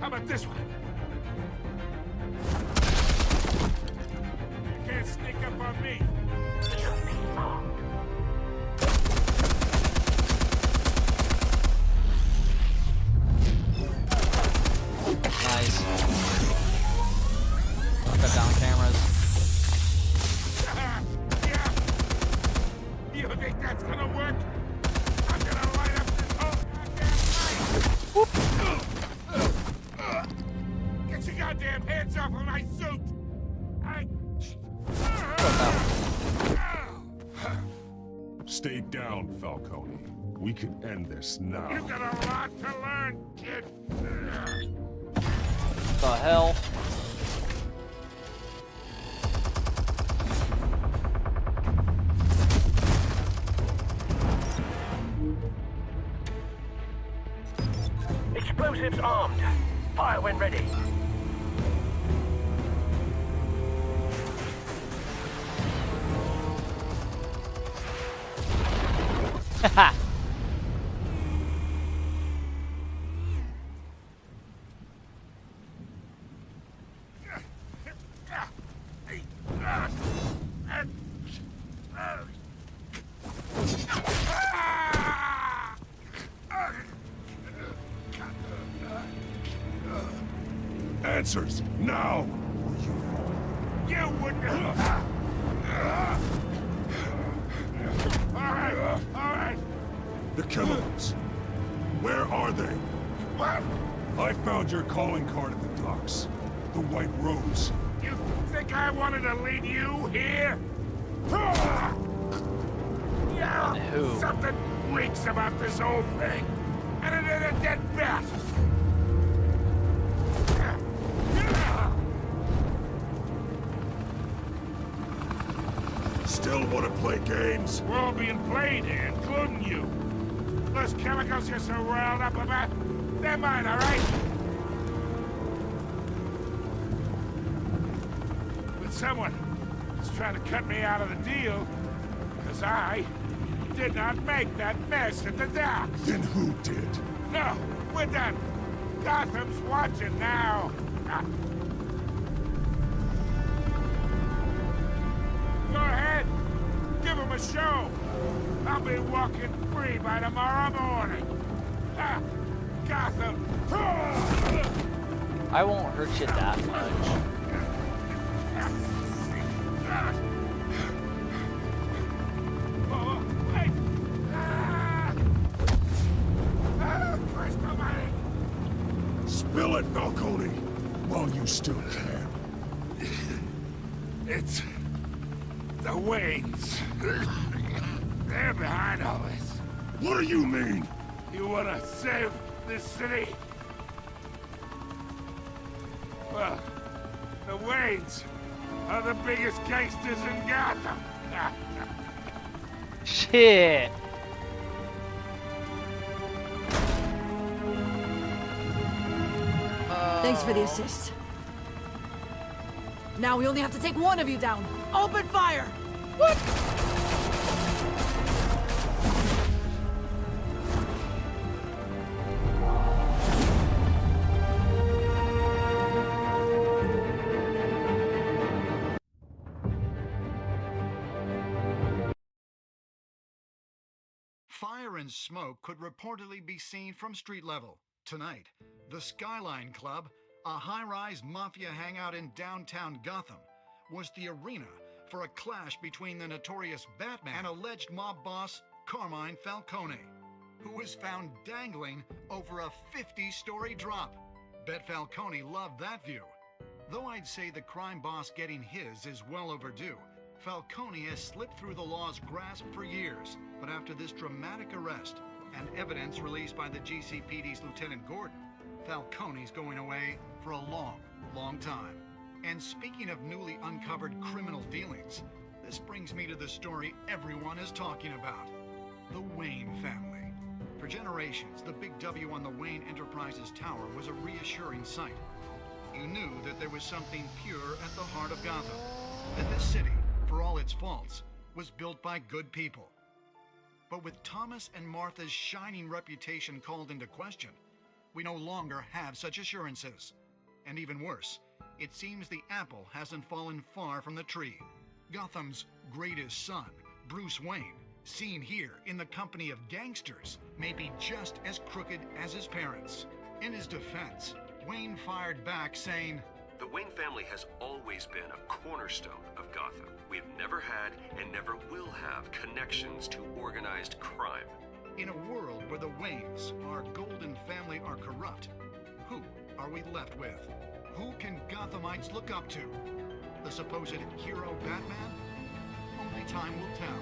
How about this one? You can't sneak up on me. Nice. Cut down cameras. Yeah. You think that's gonna work? I'm gonna light up this whole goddamn place. Stay down, Falcone. We can end this now. You've got a lot to learn, kid. The hell? Explosives armed. Fire when ready. Haha. Answers, now! You wouldn't. All right. The chemicals. Where are they? What? I found your calling card at the docks. The White Rose. You think I wanted to lead you here? Yeah, Who? something reeks about this whole thing. And it ain't a dead bat. Still want to play games? We're all being played here, including you. Those chemicals you're so riled up about, they're mine, all right? But someone is trying to cut me out of the deal, because I did not make that mess at the docks. Then who did? No, we're done. Gotham's watching now. Go ahead. Give him a show. I'll be walking free by tomorrow morning. Gotham. I won't hurt you that much. Oh, wait. Christ almighty. Spill it, Falcone, while you still can. It's the Waynes. They're behind all this. What do you mean? You want to save this city? Well, the Waynes are the biggest gangsters in Gotham. Shit. Thanks for the assist. Now we only have to take one of you down. Open fire! What? Fire and smoke could reportedly be seen from street level. Tonight, the Skyline Club, a high-rise mafia hangout in downtown Gotham, was the arena for a clash between the notorious Batman and alleged mob boss Carmine Falcone, who was found dangling over a 50-story drop. Bet Falcone loved that view. Though I'd say the crime boss getting his is well overdue, Falcone has slipped through the law's grasp for years. But after this dramatic arrest and evidence released by the GCPD's Lieutenant Gordon, Falcone's going away for a long, long time. And speaking of newly uncovered criminal dealings, this brings me to the story everyone is talking about. The Wayne family. For generations, the big W on the Wayne Enterprises Tower was a reassuring sight. You knew that there was something pure at the heart of Gotham. That this city, for all its faults, was built by good people. But with Thomas and Martha's shining reputation called into question, we no longer have such assurances. And even worse, it seems the apple hasn't fallen far from the tree. Gotham's greatest son, Bruce Wayne, seen here in the company of gangsters, may be just as crooked as his parents. In his defense, Wayne fired back saying, "The Wayne family has always been a cornerstone of Gotham. We've never had and never will have connections to organized crime." In a world where the Waynes, our golden family, are corrupt, who are we left with? Who can Gothamites look up to? The supposed hero Batman? Only time will tell.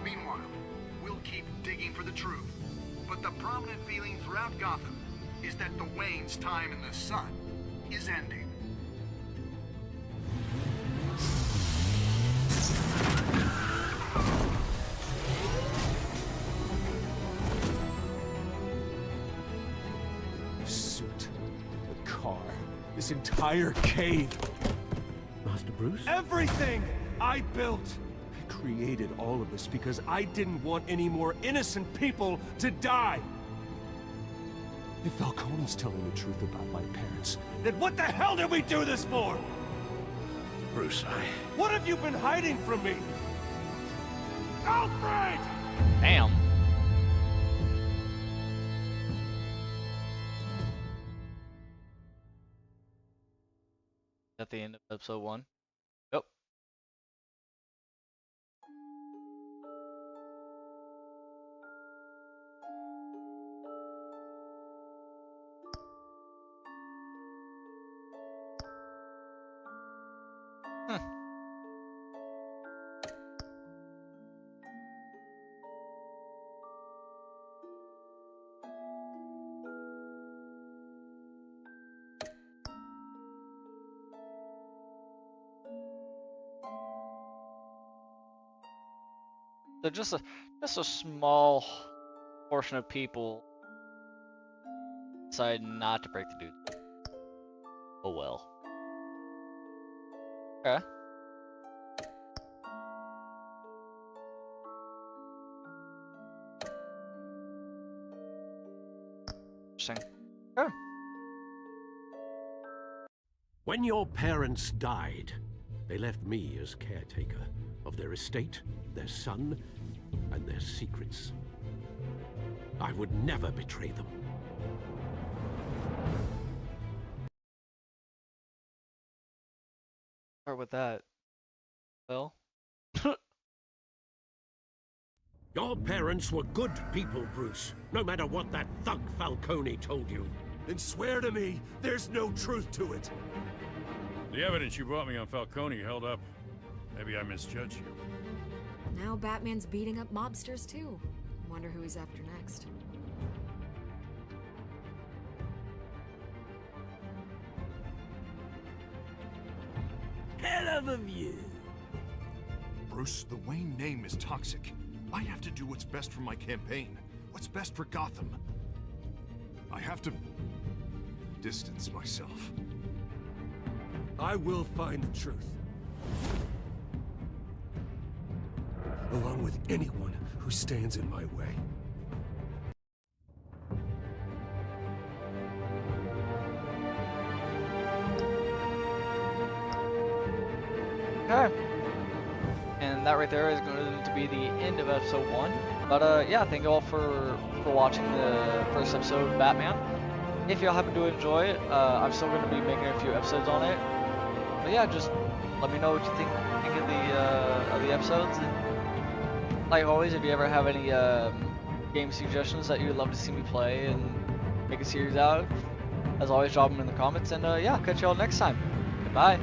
Meanwhile, we'll keep digging for the truth. But the prominent feeling throughout Gotham is that the Wayne's time in the sun is ending. The suit, the car, this entire cave. Master Bruce? Everything I built! I created all of this because I didn't want any more innocent people to die! If Falcone's telling the truth about my parents, then what the hell did we do this for? Bruce, What have you been hiding from me? Alfred! Damn. At the end of episode 1. Yep. So just a small portion of people decided not to break the dude. Oh well. Okay. Interesting. Okay. When your parents died, they left me as caretaker of their estate, their son, and their secrets. I would never betray them. Start with that. Well. Your parents were good people, Bruce, no matter what that thug Falcone told you. Then swear to me there's no truth to it. The evidence you brought me on Falcone held up. Maybe I misjudged you. Now Batman's beating up mobsters too. Wonder who he's after next. Hell of a view. Bruce, the Wayne name is toxic. I have to do what's best for my campaign. What's best for Gotham. I have to distance myself. I will find the truth. Along with anyone who stands in my way. Okay. And that right there is going to be the end of episode 1. But yeah, thank you all for watching the first episode of Batman. If y'all happen to enjoy it, I'm still going to be making a few episodes on it. But yeah, just let me know what you think of the episodes. And like always, if you ever have any game suggestions that you would love to see me play and make a series out, as always, drop them in the comments. And yeah, catch y'all next time. Goodbye.